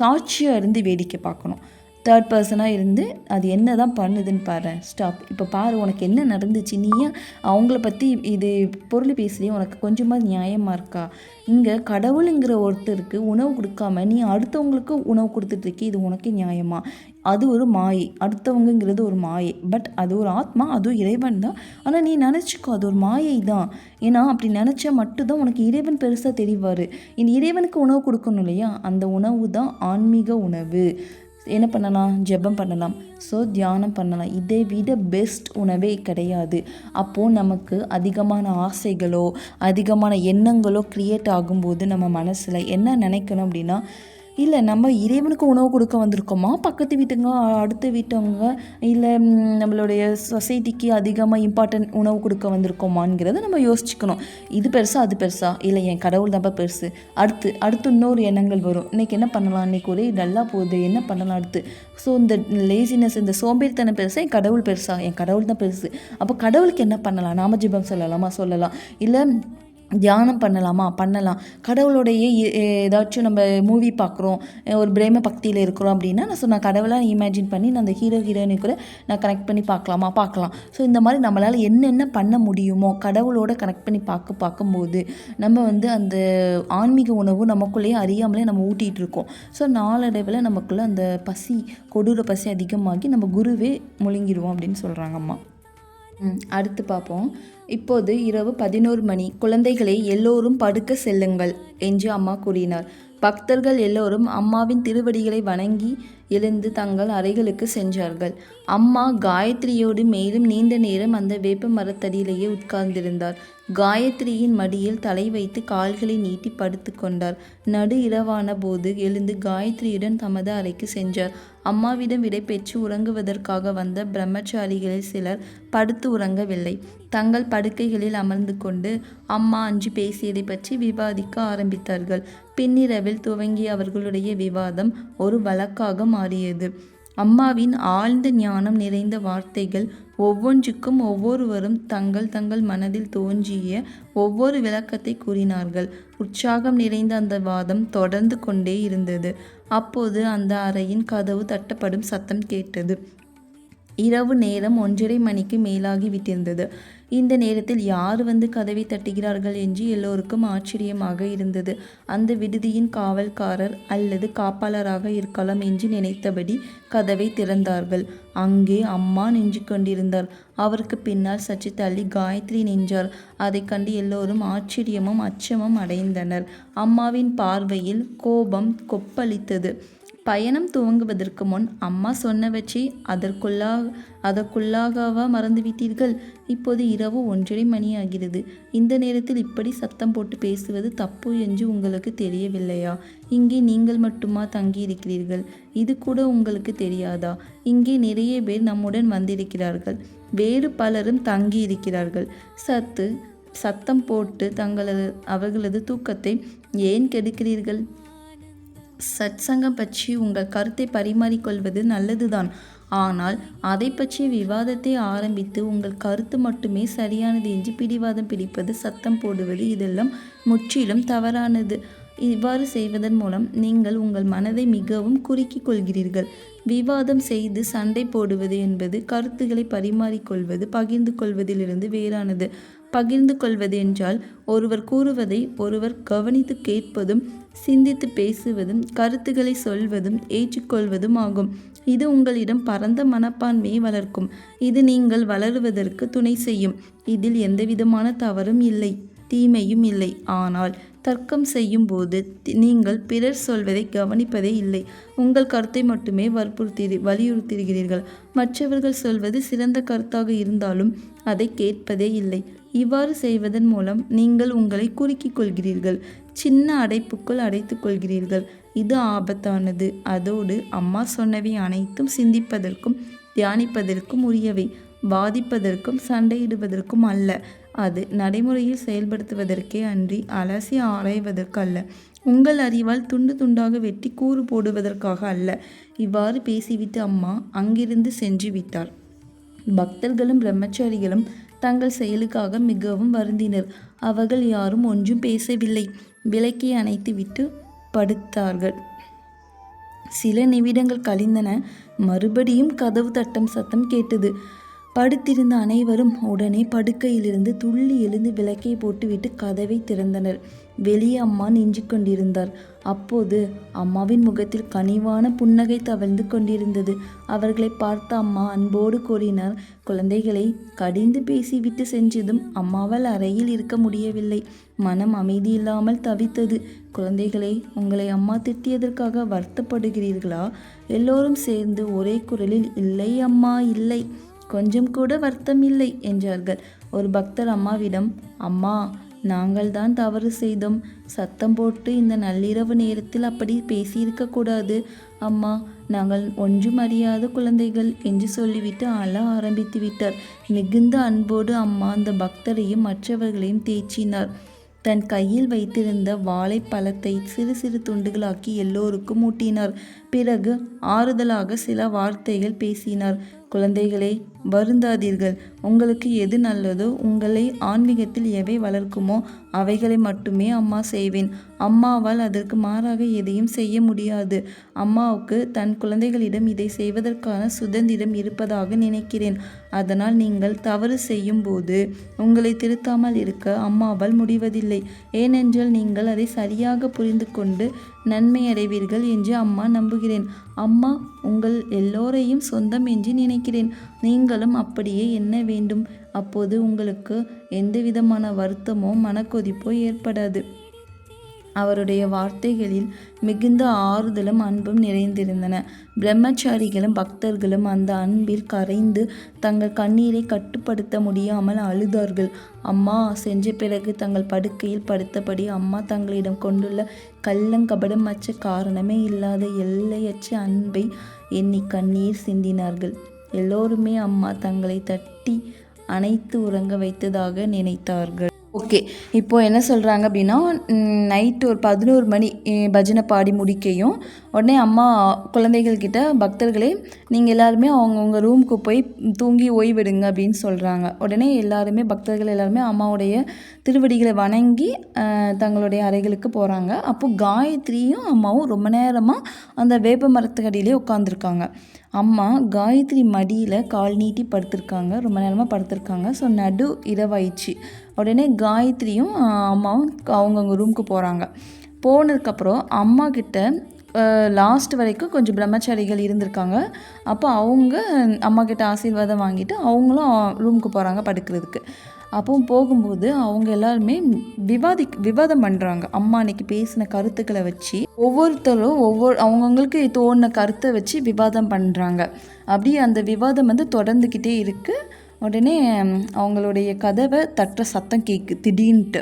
சாட்சியாக இருந்து வேடிக்கை பார்க்கணும். தேர்ட் பர்சனாக இருந்து அது என்ன தான் பண்ணுதுன்னு பாரு. ஸ்டாப். இப்போ பாரு, உனக்கு என்ன நடந்துச்சு, நீ ஏன் அவங்கள பற்றி இது பொருள் பேசுறியே, உனக்கு கொஞ்சமாக நியாயமாக இருக்கா? இங்கே கடவுளுங்கிற ஒருத்தருக்கு உணவு கொடுக்காம நீ அடுத்தவங்களுக்கு உணவு கொடுத்துட்ருக்கே, இது உனக்கு நியாயமா? அது ஒரு மாயை. அடுத்தவங்கிறது ஒரு மாயை. பட் அது ஒரு ஆத்மா, அதுவும் இறைவன் தான். ஆனால் நீ நினச்சிக்கோ அது ஒரு மாயை தான். ஏன்னா அப்படி நினச்சா மட்டும்தான் உனக்கு இறைவன் பெருசாக தெரிவார். இந்த இறைவனுக்கு உணவு கொடுக்கணும் இல்லையா? அந்த உணவு தான் ஆன்மீக உணவு. என்ன பண்ணலாம்? ஜெபம் பண்ணலாம். ஸோ தியானம் பண்ணலாம். இதை விட பெஸ்ட் உணவே கிடையாது. அப்போது நமக்கு அதிகமான ஆசைகளோ அதிகமான எண்ணங்களோ க்ரியேட் ஆகும்போது நம்ம மனசில் என்ன நினைக்கணும் அப்படின்னா, இல்லை நம்ம இறைவனுக்கு உணவு கொடுக்க வந்திருக்கோமா, பக்கத்து வீட்டுங்க அடுத்த வீட்டவங்க இல்லை நம்மளுடைய சொசைட்டிக்கு அதிகமாக இம்பார்ட்டன்ட் உணவு கொடுக்க வந்திருக்கோமாங்கிறத நம்ம யோசிச்சுக்கணும். இது பெருசா அது பெருசா, இல்லை என் கடவுள் தான்ப்பா பெருசு. அடுத்து இன்னொரு எண்ணங்கள் வரும். இன்றைக்கி என்ன பண்ணலாம், இன்றைக்கி ஒரே டல்லாக போகுது, என்ன பண்ணலாம் அடுத்து. ஸோ இந்த லேசினஸ், இந்த சோம்பேறித்தனம் பெருசா, என் கடவுள் பெருசா, என் கடவுள் தான் பெருசு. அப்போ கடவுளுக்கு என்ன பண்ணலாம்? நாம ஜெபம் சொல்லலாம். இல்லை தியானம் பண்ணலாம். கடவுளுடைய ஏதாச்சும் நம்ம மூவி பார்க்குறோம், ஒரு பிரேம பக்தியில் இருக்கிறோம் அப்படின்னா நான் கடவுளாக இமேஜின் பண்ணி நான் அந்த ஹீரோயினை கூட நான் கனெக்ட் பண்ணி பார்க்கலாம். ஸோ இந்த மாதிரி நம்மளால் என்னென்ன பண்ண முடியுமோ கடவுளோட கனெக்ட் பண்ணி பார்க்கும்போது நம்ம அந்த ஆன்மீக உணவு நமக்குள்ளேயே அறியாமலே நம்ம ஊட்டிகிட்டு இருக்கோம். ஸோ நாளடைவில் நமக்குள்ளே அந்த கொடூர பசி அதிகமாகி நம்ம குருவே முழுங்கிடுவோம் அப்படின்னு சொல்கிறாங்கம்மா. அடுத்து பார்ப்போம். இப்போது இரவு 11 மணி. குழந்தைகளை எல்லோரும் படுக்க செல்லுங்கள் என்று அம்மா கூறினார். பக்தர்கள் எல்லோரும் அம்மாவின் திருவடிகளை வணங்கி எழுந்து தங்கள் அறைகளுக்கு சென்றார்கள். அம்மா காயத்ரியோடு மேலும் நீண்ட நேரம் அந்த வேப்ப மரத்தடியிலேயே உட்கார்ந்திருந்தார். காயத்ரியின் மடியில் தலை வைத்து கால்களை நீட்டி படுத்து கொண்டார். நடு இரவான போது எழுந்து காயத்ரியுடன் தமது அறைக்கு சென்றார். அம்மாவிடம் விடை பெற்று உறங்குவதற்காக வந்த பிரம்மச்சாரிகளில் சிலர் படுத்து உறங்கவில்லை. தங்கள் படுக்கைகளில் அமர்ந்து கொண்டு அம்மா அன்று பேசியதை பற்றி விவாதிக்க ஆரம்பித்தார்கள். பின்னிரவில் துவங்கிய அவர்களுடைய விவாதம் ஒரு வழக்காக மாறியது. அம்மாவின் ஆழ்ந்த ஞானம் நிறைந்த வார்த்தைகள் ஒவ்வொன்றுக்கும் ஒவ்வொருவரும் தங்கள் மனதில் தோன்றிய ஒவ்வொரு விளக்கத்தை கூறினார்கள். உற்சாகம் நிறைந்த அந்த வாதம் தொடர்ந்து கொண்டே இருந்தது. அப்போது அந்த அறையின் கதவு தட்டப்படும் சத்தம் கேட்டது. இரவு நேரம் 1:30 மணிக்கு மேலாகி விட்டிருந்தது. இந்த நேரத்தில் யார் வந்து கதவை தட்டுகிறார்கள் என்று எல்லோருக்கும் ஆச்சரியமாக இருந்தது. அந்த விடுதியின் காவல்காரர் அல்லது காப்பாளராக இருக்கலாம் என்று நினைத்தபடி கதவை திறந்தார்கள். அங்கே அம்மா நின்று கொண்டிருந்தார். அவருக்கு பின்னால் சற்று தள்ளி காயத்ரி நின்றார். அதை கண்டு எல்லோரும் ஆச்சரியமும் அச்சமும் அடைந்தனர். அம்மாவின் பார்வையில் கோபம் கொப்பளித்தது. பயணம் துவங்குவதற்கு முன் அம்மா சொன்னவற்றை அதற்குள்ளாகவா மறந்துவிட்டீர்கள்? இப்போது இரவு 1:30 மணி ஆகிறது. இந்த நேரத்தில் இப்படி சத்தம் போட்டு பேசுவது தப்பு என்று உங்களுக்கு தெரியவில்லையா? இங்கே நீங்கள் மட்டுமா தங்கியிருக்கிறீர்கள்? இது கூட உங்களுக்கு தெரியாதா? இங்கே நிறைய பேர் நம்முடன் வந்திருக்கிறார்கள். வேறு பலரும் தங்கியிருக்கிறார்கள். சத்தம் போட்டு அவர்களது தூக்கத்தை ஏன் கெடுக்கிறீர்கள்? சத்சங்கம் பற்றி உங்கள் கருத்தை பரிமாறிக்கொள்வது நல்லதுதான். ஆனால் அதை பற்றிய விவாதத்தை ஆரம்பித்து உங்கள் கருத்து மட்டுமே சரியானது என்று பிடிவாதம் பிடிப்பது, சத்தம் போடுவது இதெல்லாம் முற்றிலும் தவறானது. இவ்வாறு செய்வதன் மூலம் நீங்கள் உங்கள் மனதை மிகவும் குறுக்கிக் கொள்கிறீர்கள். விவாதம் செய்து சண்டை போடுவது என்பது கருத்துக்களை பரிமாறிக்கொள்வது, பகிர்ந்து கொள்வதிலிருந்து வேறானது. பகிர்ந்து கொள்வது என்றால் ஒருவர் கூறுவதை ஒருவர் கவனித்து கேட்பதும், சிந்தித்து பேசுவதும், கருத்துக்களை சொல்வதும் ஏற்றுக்கொள்வதும் ஆகும். இது உங்களிடம் பரந்த மனப்பான்மையை வளர்க்கும். இது நீங்கள் வளருவதற்கு துணை செய்யும். இதில் எந்தவிதமான தவறும் இல்லை, தீமையும் இல்லை. ஆனால் தர்க்கம் செய்யும் போது நீங்கள் பிறர் சொல்வதை கவனிப்பதே இல்லை. உங்கள் கருத்தை மட்டுமே வலியுறுத்துகிறீர்கள். மற்றவர்கள் சொல்வது சிறந்த கருத்தாக இருந்தாலும் அதை கேட்பதே இல்லை. இவ்வாறு செய்வதன் மூலம் நீங்கள் உங்களை குறுக்கிக் கொள்கிறீர்கள், சின்ன அடைப்புக்குள் அடைத்துக் கொள்கிறீர்கள். இது ஆபத்தானது. அதோடு அம்மா சொன்னவை அனைத்தும் சிந்திப்பதற்கும் தியானிப்பதற்கும் உரியவை, வாதிப்பதற்கும் சண்டையிடுவதற்கும் அல்ல. அது நடைமுறையில் செயல்படுத்துவதற்கே அன்றி அலசி ஆராய்வதற்கு அல்ல. உங்கள் அறிவால் துண்டு துண்டாக வெட்டி கூறு போடுவதற்காக அல்ல. இவ்வாறு பேசிவிட்டு அம்மா அங்கிருந்து சென்று விட்டார். பக்தர்களும் பிரம்மச்சாரிகளும் தங்கள் செயலுக்காக மிகவும் வருந்தினர். அவர்கள் யாரும் ஒன்றும் பேசவில்லை. விளக்கை அணைத்து விட்டு படுத்தார்கள். சில நிமிடங்கள் கழிந்தன. மறுபடியும் கதவு தட்டும் சத்தம் கேட்டது. படுத்திருந்த அனைவரும் உடனே படுக்கையிலிருந்து துள்ளி எழுந்து விளக்கை போட்டுவிட்டு கதவை திறந்தனர். வெளியே அம்மா நின்று கொண்டிருந்தார். அப்போது அம்மாவின் முகத்தில் கனிவான புன்னகை தவழ்ந்து கொண்டிருந்தது. அவர்களை பார்த்த அம்மா அன்போடு கூறினார், குழந்தைகளை கடிந்து பேசிவிட்டு சென்றதும் அம்மாவால் அறையில் இருக்க முடியவில்லை. மனம் அமைதியில்லாமல் தவித்தது. குழந்தைகளே, உங்களை அம்மா திட்டியதற்காக வருத்தப்படுகிறீர்களா? எல்லோரும் சேர்ந்து ஒரே குரலில் இல்லை அம்மா, இல்லை, கொஞ்சம் கூட வருத்தம் இல்லை என்றார்கள். ஒரு பக்தர் அம்மாவிடம், அம்மா, நாங்கள் தான் தவறு செய்தோம். சத்தம் போட்டு இந்த நள்ளிரவு நேரத்தில் அப்படி பேசியிருக்கக்கூடாது அம்மா. நாங்கள் ஒன்றும் அறியாத குழந்தைகள் என்று சொல்லிவிட்டு அழ ஆரம்பித்து விட்டார். மிகுந்த அன்போடு அம்மா அந்த பக்தரையும் மற்றவர்களையும் தேற்றினார். தன் கையில் வைத்திருந்த வாழைப்பழத்தை சிறு சிறு துண்டுகளாக்கி எல்லோருக்கும் ஊட்டினார். பிறகு ஆறுதலாக சில வார்த்தைகள் பேசினார். குழந்தைகளே, வருந்தாதீர்கள். உங்களுக்கு எது நல்லதோ, உங்களை ஆன்மீகத்தில் எவை வளர்க்குமோ அவைகளை மட்டுமே அம்மா செய்வேன். அம்மாவால் அதற்கு மாறாக எதையும் செய்ய முடியாது. அம்மாவுக்கு தன் குழந்தைகளிடம் இதை செய்வதற்கான சுதந்திரம் இருப்பதாக நினைக்கிறேன். அதனால் நீங்கள் தவறு செய்யும் போது உங்களை திருத்தாமல் இருக்க அம்மாவால் முடிவதில்லை. ஏனென்றால் நீங்கள் அதை சரியாக புரிந்து கொண்டு நன்மை அடைவீர்கள் என்று அம்மா நம்புகிறேன். அம்மா உங்கள் எல்லோரையும் சொந்தம் என்று நினைக்கிறேன். நீங்களும் அப்படியே எண்ண வேண்டும். அப்போது உங்களுக்கு எந்தவிதமான வருத்தமோ மனக்கொதிப்போ ஏற்படாது. அவருடைய வார்த்தைகளில் மிகுந்த ஆறுதலும் அன்பும் நிறைந்திருந்தன. பிரம்மச்சாரிகளும் பக்தர்களும் அந்த அன்பில் கரைந்து தங்கள் கண்ணீரை கட்டுப்படுத்த முடியாமல் அழுதார்கள். அம்மா சென்ற பிறகு தங்கள் படுக்கையில் படுத்தபடி அம்மா தங்களிடம் கொண்டுள்ள கள்ளங்கபடமற்ற காரணமே இல்லாத எல்லையற்ற அன்பை எண்ணி கண்ணீர் சிந்தினார்கள். எல்லோருமே அம்மா தங்களை தட்டி அணைத்து உறங்க வைத்ததாக நினைத்தார்கள். ஓகே, இப்போது என்ன சொல்கிறாங்க அப்படின்னா, நைட்டு ஒரு 11 மணி பஜனை பாடி முடிக்கையும் உடனே அம்மா குழந்தைகள்கிட்ட, பக்தர்களே, நீங்கள் எல்லாருமே அவங்கவுங்க ரூமுக்கு போய் தூங்கி ஓய்விடுங்க அப்படின்னு சொல்கிறாங்க. உடனே எல்லாருமே பக்தர்கள் எல்லாருமே அம்மாவுடைய திருவடிகளை வணங்கி தங்களுடைய அறைகளுக்கு போகிறாங்க. அப்போது காயத்ரியும் அம்மாவும் ரொம்ப நேரமாக அந்த வேப்ப மரத்துக்கடியிலே உட்காந்துருக்காங்க. அம்மா காயத்ரி மடியில் கால் நீட்டி படுத்திருக்காங்க. ரொம்ப நேரமாக படுத்திருக்காங்க. ஸோ நடு இரவாயிடுச்சு. உடனே காயத்ரியும் அம்மாவும் அவங்கவுங்க ரூமுக்கு போகிறாங்க. போனதுக்கப்புறம் அம்மா கிட்ட லாஸ்ட் வரைக்கும் கொஞ்சம் பிரம்மச்சாரிகள் இருந்திருக்காங்க. அப்போ அவங்க அம்மா கிட்ட ஆசீர்வாதம் வாங்கிட்டு அவங்களும் ரூமுக்கு போகிறாங்க படுக்கிறதுக்கு. அப்போ போகும்போது அவங்க எல்லாருமே விவாதம் பண்ணுறாங்க. அம்மா அன்னைக்கு பேசின கருத்துக்களை வச்சு ஒவ்வொருத்தரும் அவங்கவுங்களுக்கு தோணின கருத்தை வச்சு விவாதம் பண்ணுறாங்க. அப்படி அந்த விவாதம் தொடர்ந்துக்கிட்டே இருக்குது. உடனே அவங்களுடைய கதவை தட்டுற சத்தம் கேட்கு. திடீர்னுட்டு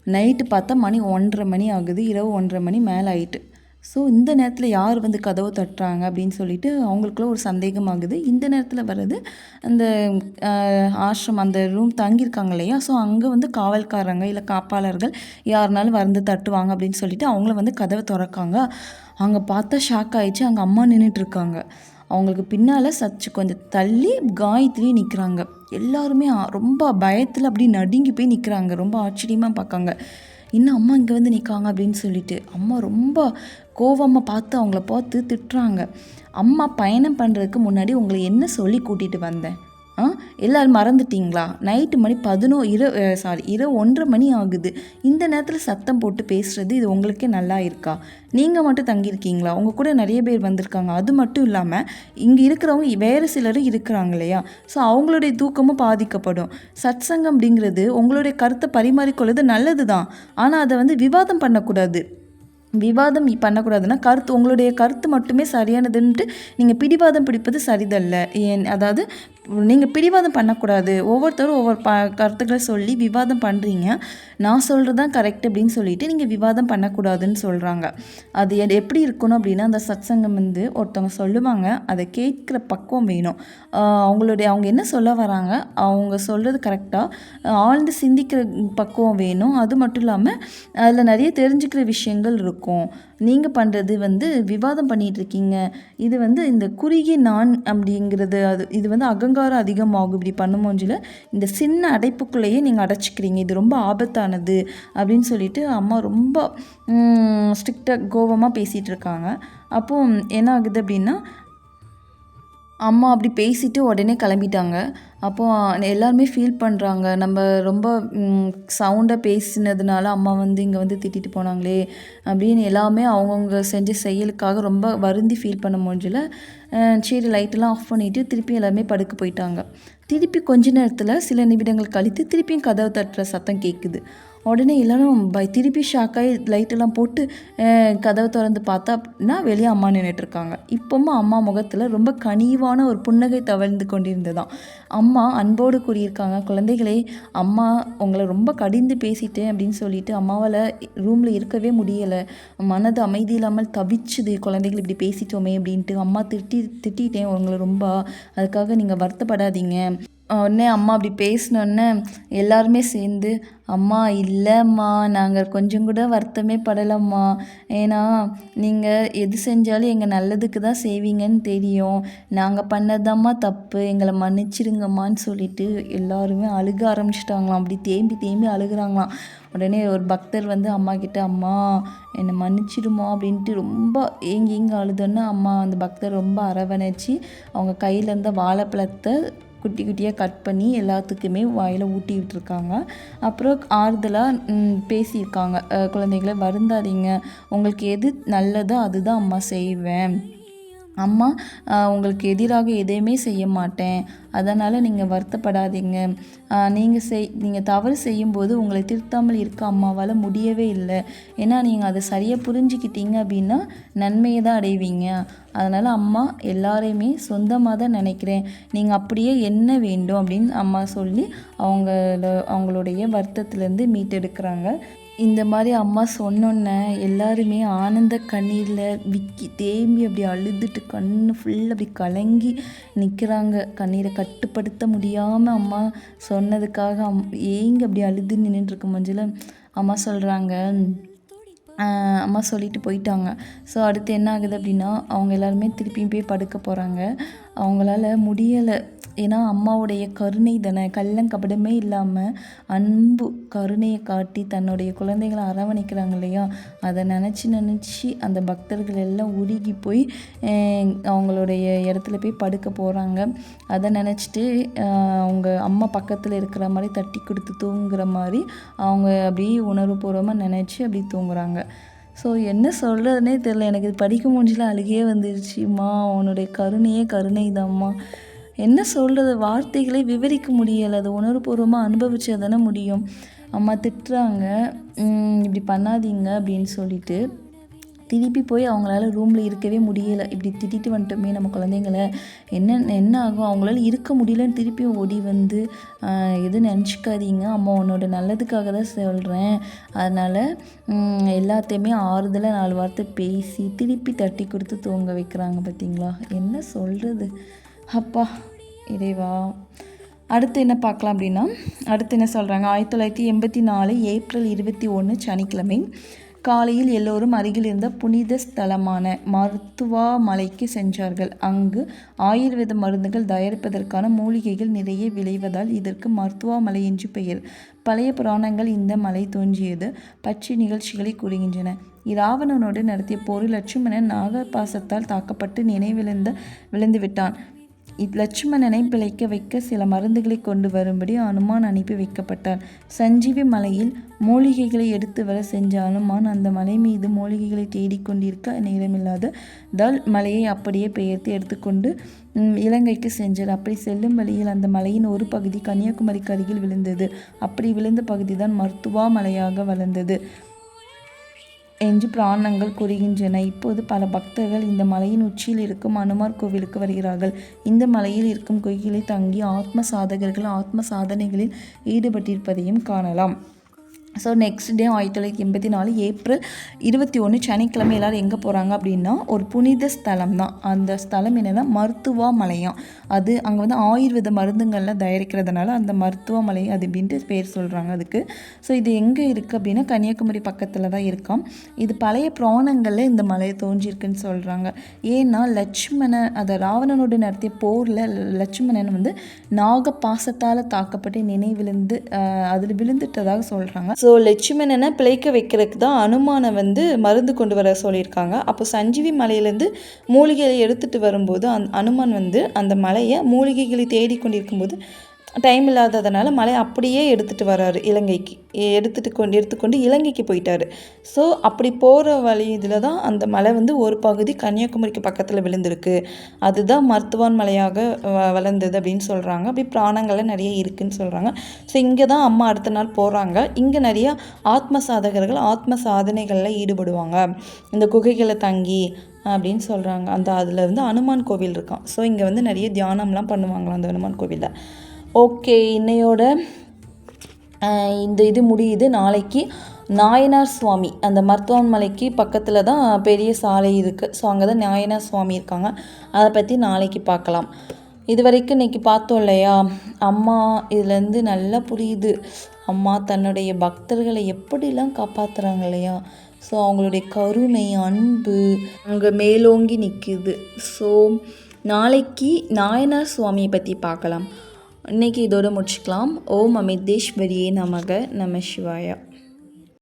நைட்டு பார்த்தா மணி 1:30 மணி ஆகுது. இரவு 1:30 மணி மேலே ஆகிட்டு. ஸோ இந்த நேரத்தில் யார் கதவை தட்டுறாங்க அப்படின்னு சொல்லிட்டு அவங்களுக்குள்ள ஒரு சந்தேகம் ஆகுது. இந்த நேரத்தில் வர்றது அந்த ஆசிரமம், அந்த ரூம் தங்கியிருக்காங்க இல்லையா, ஸோ அங்கே காவல்காரங்க இல்லை காப்பாளர்கள் யாருனாலும் வந்து தட்டுவாங்க அப்படின்னு சொல்லிட்டு அவங்கள கதவை திறக்காங்க. அங்கே பார்த்தா ஷாக் ஆகிடுச்சு. அங்கே அம்மா நின்றுட்டுருக்காங்க. அவங்களுக்கு பின்னால் சச்சு கொஞ்சம் தள்ளி காயத்ரி நிற்கிறாங்க. எல்லாருமே ரொம்ப பயத்தில் அப்படி நடுங்கி போய் நிற்கிறாங்க. ரொம்ப ஆச்சரியமாக பார்க்காங்க. இன்னும் அம்மா இங்கே நிற்காங்க அப்படின்னு சொல்லிட்டு அம்மா ரொம்ப கோவமாக பார்த்து அவங்கள பார்த்து திட்டுறாங்க. அம்மா பயணம் பண்ணுறதுக்கு முன்னாடி உங்களை என்ன சொல்லி கூட்டிகிட்டு வந்தேன்? எல்லோரும் மறந்துட்டிங்களா? நைட்டு மணி இரவு 1:30 மணி ஆகுது. இந்த நேரத்தில் சத்தம் போட்டு பேசுகிறது இது உங்களுக்கே நல்லா இருக்கா? நீங்கள் மட்டும் தங்கியிருக்கீங்களா? உங்கள் கூட நிறைய பேர் வந்திருக்காங்க. அது மட்டும் இல்லாமல் இங்கே இருக்கிறவங்க வேறு சிலரும் இருக்கிறாங்க இல்லையா, ஸோ அவங்களுடைய தூக்கமும் பாதிக்கப்படும். சத்சங்கம் அப்படிங்கிறது உங்களுடைய கருத்தை பரிமாறிக்கொள்வது நல்லது தான், ஆனால் அதை விவாதம் பண்ணக்கூடாது. விவாதம் பண்ணக்கூடாதுன்னா உங்களுடைய கருத்து மட்டுமே சரியானதுன்ட்டு நீங்கள் பிடிவாதம் பிடிப்பது சரிதல்ல. அதாவது நீங்கள் பிடிவாதம் பண்ணக்கூடாது. ஒவ்வொருத்தரும் ஒவ்வொரு கருத்துக்களை சொல்லி விவாதம் பண்ணுறீங்க. நான் சொல்கிறது தான் கரெக்ட் அப்படின்னு சொல்லிட்டு நீங்கள் விவாதம் பண்ணக்கூடாதுன்னு சொல்கிறாங்க. அது எப்படி இருக்கணும் அப்படின்னா, அந்த சத்சங்கம் ஒருத்தவங்க சொல்லுவாங்க, அதை கேட்குற பக்குவம் வேணும். அவங்க என்ன சொல்ல வராங்க, அவங்க சொல்கிறது கரெக்டாக ஆழ்ந்து சிந்திக்கிற பக்குவம் வேணும். அது மட்டும் இல்லாமல் அதில் நிறைய தெரிஞ்சுக்கிற விஷயங்கள் இருக்கும். நீங்கள் பண்ணுறது விவாதம் பண்ணிகிட்ருக்கீங்க. இது இந்த குறுகிய நான் அப்படிங்கிறது, இது அகங்காரம் அகங்காரம் அதிகமாகும். இப்படி பண்ணும்போஞ்சில் இந்த சின்ன அடைப்புக்குள்ளேயே நீங்கள் அடைச்சிக்கிறீங்க, இது ரொம்ப ஆபத்தானது அப்படின்னு சொல்லிட்டு அம்மா ரொம்ப ஸ்ட்ரிக்டாக கோபமாக பேசிகிட்டு இருக்காங்க. அப்போது என்ன ஆகுது அப்படின்னா, அம்மா அப்படி பேசிட்டு உடனே கிளம்பிட்டாங்க. அப்போது எல்லாருமே ஃபீல் பண்ணுறாங்க, நம்ம ரொம்ப சவுண்டாக பேசினதுனால அம்மா இங்கே திட்டிட்டு போனாங்களே அப்படின்னு எல்லாமே அவங்கவுங்க செஞ்ச செயலுக்காக ரொம்ப வருந்தி ஃபீல் பண்ண முடியல. சரி லைட்டெல்லாம் ஆஃப் பண்ணிவிட்டு திருப்பி எல்லாருமே படுக்க போயிட்டாங்க. திருப்பி கொஞ்ச நேரத்தில் சில நிமிடங்கள் கழித்து திருப்பியும் கதவை தட்டுற சத்தம் கேட்குது. உடனே எல்லோரும் திருப்பி ஷாக்காகி லைட்டெல்லாம் போட்டு கதவை திறந்து பார்த்தா வெளியே அம்மா நின்றுட்டுருக்காங்க. இப்போவும் அம்மா முகத்தில் ரொம்ப கனிவான ஒரு புன்னகை தவழ்ந்து கொண்டிருந்ததாம். அம்மா அன்போடு கூறியிருக்காங்க, குழந்தைகளே, அம்மா உங்களை ரொம்ப கடிந்து பேசிட்டேன் அப்படின்னு சொல்லிட்டு அம்மாவால் ரூமில் இருக்கவே முடியலை, மனது அமைதி இல்லாமல் தவிச்சுது, குழந்தைகள் இப்படி பேசிட்டோமே அப்படின்ட்டு அம்மா திட்டிட்டேன் உங்களை ரொம்ப, அதுக்காக நீங்கள் வருத்தப்படாதீங்க. உடனே அம்மா அப்படி பேசினோடனே எல்லாருமே சேர்ந்து, அம்மா இல்லைம்மா, நாங்கள் கொஞ்சம் கூட வருத்தமே படலைம்மா, ஏன்னா நீங்கள் எது செஞ்சாலும் எங்கள் நல்லதுக்கு தான் செய்வீங்கன்னு தெரியும், நாங்கள் பண்ணதாம்மா தப்பு, எங்களை மன்னிச்சிருங்கம்மான்னு சொல்லிட்டு எல்லாருமே அழுக ஆரம்பிச்சிட்டாங்களாம். அப்படி தேம்பி அழுகுறாங்களாம். உடனே ஒரு பக்தர் அம்மா கிட்ட, அம்மா என்னை மன்னிச்சிடுமா அப்படின்ட்டு ரொம்ப ஏங்கி அழுதோன்னே அம்மா அந்த பக்தர் ரொம்ப அரவணைச்சி அவங்க கையில் இருந்த வாழைப்பழத்தை குட்டி குட்டியாக கட் பண்ணி எல்லாத்துக்குமே வாயில் ஊட்டி விட்டுருக்காங்க. அப்புறம் ஆறுதலாக பேசியிருக்காங்க, குழந்தைகளை வருந்தாதீங்க, உங்களுக்கு எது நல்லதோ அதுதான் அம்மா செய்வேன், அம்மா உங்களுக்கு எதிராக எதையுமே செய்ய மாட்டேன், அதனால் நீங்கள் வருத்தப்படாதீங்க, நீங்கள் தவறு செய்யும்போது உங்களை திருத்தாமல் இருக்க அம்மாவால் முடியவே இல்லை, ஏன்னா நீங்கள் அதை சரியாக புரிஞ்சுக்கிட்டீங்க அப்படின்னா நன்மையை தான் அடைவீங்க, அதனால் அம்மா எல்லாரையுமே சொந்தமாக தான் நினைக்கிறேன், நீங்கள் அப்படியே என்ன வேண்டும் அப்படின்னு அம்மா சொல்லி அவங்களுடைய வருத்தத்துலேருந்து மீட்டெடுக்கிறாங்க. இந்த மாதிரி அம்மா சொன்னோன்னே எல்லாருமே ஆனந்த கண்ணீரில் தேம்பி அப்படி அழுதுட்டு கண்ணு ஃபுல்லாக அப்படி கலங்கி நிற்கிறாங்க. கண்ணீரை கட்டுப்படுத்த முடியாமல் அம்மா சொன்னதுக்காக ஏங்க அப்படி அழுது நின்றுட்டுருக்க மஞ்சள் அம்மா சொல்கிறாங்க, அம்மா சொல்லிட்டு போயிட்டாங்க. ஸோ அடுத்து என்ன ஆகுது அப்படின்னா, அவங்க எல்லாருமே திருப்பியும் போய் படுக்க போகிறாங்க. அவங்களால முடியலை, ஏன்னா அம்மாவுடைய கருணை தானே, கள்ளங்கபடமே இல்லாமல் அன்பு கருணையை காட்டி தன்னுடைய குழந்தைகளை அரவணைக்கிறாங்க இல்லையா, அதை நினச்சி அந்த பக்தர்கள் எல்லாம் உருகி போய் அவங்களுடைய இடத்துல போய் படுக்க போகிறாங்க. அதை நினச்சிட்டு அவங்க அம்மா பக்கத்தில் இருக்கிற மாதிரி தட்டி கொடுத்து தூங்குற மாதிரி அவங்க அப்படியே உணர்வுபூர்வமாக நினச்சி அப்படி தூங்குறாங்க. ஸோ என்ன சொல்கிறதுனே தெரில, எனக்கு இது படிக்க முடிஞ்சில் அழுகையே வந்துருச்சுமா, உன்னுடைய கருணை தான்மா, என்ன சொல்கிறது, வார்த்தைகளை விவரிக்க முடியலை, அது உணர்வுபூர்வமாக அனுபவிச்சா தானே முடியும். அம்மா திட்டுறாங்க, இப்படி பண்ணாதீங்க அப்படின்னு சொல்லிட்டு திருப்பி போய் அவங்களால ரூமில் இருக்கவே முடியலை. இப்படி திட்டிட்டு வந்துட்டோமே நம்ம குழந்தைங்கள, என்ன ஆகும், அவங்களால இருக்க முடியலன்னு திருப்பியும் ஓடி எதுவும் நினச்சிக்காதீங்க, அம்மா உன்னோட நல்லதுக்காக தான் சொல்கிறேன், அதனால் எல்லாத்தையுமே ஆறுதலாக 4 வார்த்தை பேசி திருப்பி தட்டி கொடுத்து தூங்க வைக்கிறாங்க. பார்த்தீங்களா, என்ன சொல்கிறது, அப்பா இறைவா. அடுத்து என்ன பார்க்கலாம் அப்படின்னா, அடுத்து என்ன சொல்கிறாங்க, 1984 ஏப்ரல் 21 சனிக்கிழமை காலையில் எல்லோரும் அருகில் இருந்த புனித ஸ்தலமான மருத்துவா மலைக்கு சென்றார்கள். அங்கு ஆயுர்வேத மருந்துகள் தயாரிப்பதற்கான மூலிகைகள் நிறைய விளைவதால் இதற்கு மருத்துவா மலை என்று பெயர். பழைய புராணங்கள் இந்த மலை தோன்றியது பற்றி நிகழ்ச்சிகளை கூறுகின்றன. இராவணனோடு நடத்திய போரில் லட்சுமணன் நாகபாசத்தால் தாக்கப்பட்டு விழுந்து விட்டான். லட்சுமணனை பிழைக்க வைக்க சில மருந்துகளை கொண்டு வரும்படி அனுமான் அனுப்பி வைக்கப்பட்டார். சஞ்சீவி மலையில் மூலிகைகளை எடுத்து வர செஞ்ச அனுமான் அந்த மலை மீது மூலிகைகளை தேடிக்கொண்டிருக்க நேரமில்லாததால் மலையை அப்படியே பெயர்த்து எடுத்துக்கொண்டு இலங்கைக்கு சென்றார். அப்படி செல்லும் வழியில் அந்த மலையின் ஒரு பகுதி கன்னியாகுமரிக்கு அருகில் விழுந்தது. அப்படி விழுந்த பகுதி தான் மருத்துவா மலையாக வளர்ந்தது என்று புராணங்கள் கூறுகின்றன. இப்போது பல பக்தர்கள் இந்த மலையின் உச்சியில் இருக்கும் அனுமார் கோவிலுக்கு வருகிறார்கள். இந்த மலையில் இருக்கும் கோயிலில் தங்கி ஆத்ம சாதகர்கள் ஆத்ம சாதனைகளில் ஈடுபட்டிருப்பதையும் காணலாம். ஸோ நெக்ஸ்ட் டே 1984 ஏப்ரல் 21 சனிக்கிழமை எல்லோரும் எங்கே போகிறாங்க அப்படின்னா ஒரு புனித ஸ்தலம் தான். அந்த ஸ்தலம் என்னென்னா மருத்துவமலையாம். அது அங்கே வந்து ஆயுர்வேத மருந்துங்கள்லாம் தயாரிக்கிறதுனால அந்த மருத்துவமலை அது அப்படின்ட்டு பேர் சொல்கிறாங்க அதுக்கு. ஸோ இது எங்கே இருக்குது அப்படின்னா கன்னியாகுமரி பக்கத்தில் தான் இருக்காம். இது பழைய புராணங்களில் இந்த மலை தோன்றியிருக்குன்னு சொல்கிறாங்க. ஏன்னா லட்சுமணன் அதை ராவணனோடு நடத்திய போரில் லட்சுமணன் வந்து நாக பாசத்தால் தாக்கப்பட்டு நினைவிழுந்து அதில் விழுந்துட்டதாக சொல்கிறாங்க. ஸோ லட்சுமணனை பிழைக்க வைக்கிறதுக்கு தான் அனுமானை வந்து மருந்து கொண்டு வர சொல்லியிருக்காங்க. அப்போ சஞ்சீவி மலையிலேருந்து மூலிகைகளை எடுத்துகிட்டு வரும்போது அனுமான் வந்து அந்த மலையை மூலிகைகளை தேடி கொண்டிருக்கும்போது டைம் இல்லாததுனால மலையை அப்படியே எடுத்துகிட்டு வர்றாரு இலங்கைக்கு. எடுத்துக்கொண்டு இலங்கைக்கு போயிட்டார். ஸோ அப்படி போகிற வழி இதில் தான் அந்த மலை வந்து ஒரு பகுதி கன்னியாகுமரிக்கு பக்கத்தில் விழுந்திருக்கு. அதுதான் மருத்துவான் மலையாக வளர்ந்தது அப்படின்னு சொல்கிறாங்க. அப்படி பிராணங்கள்லாம் நிறைய இருக்குதுன்னு சொல்கிறாங்க. ஸோ இங்கே தான் அம்மா அடுத்த நாள் போகிறாங்க. இங்கே நிறையா ஆத்ம சாதகர்கள் ஆத்ம சாதனைகளில் ஈடுபடுவாங்க இந்த குகைகளை தங்கி அப்படின்னு சொல்கிறாங்க. அதில் வந்து அனுமான் கோவில் இருக்கான். ஸோ இங்கே வந்து நிறைய தியானம்லாம் பண்ணுவாங்களாம் அந்த அனுமான் கோவிலில். ஓகே, இன்னையோட இந்த இது முடியுது. நாளைக்கு நாயனார் சுவாமி அந்த மருத்துவன் மலைக்கு பக்கத்தில் தான் பெரிய சாலை இருக்குது. ஸோ அங்கே தான் நாயனார் சுவாமி இருக்காங்க. அதை பற்றி நாளைக்கு பார்க்கலாம். இது வரைக்கும் இன்றைக்கி பார்த்தோம் இல்லையா, அம்மா இதுலேருந்து நல்லா புரியுது அம்மா தன்னுடைய பக்தர்களை எப்படிலாம் காப்பாற்றுறாங்க இல்லையா. ஸோ அவங்களுடைய கருணை அன்பு அங்கே மேலோங்கி நிற்குது. ஸோ நாளைக்கு நாயனார் சுவாமியை பற்றி பார்க்கலாம். இன்றைக்கி இதோடு முடிச்சுக்கலாம். ஓம் அமிர்தேஸ்வரியே நமக நம சிவாயா.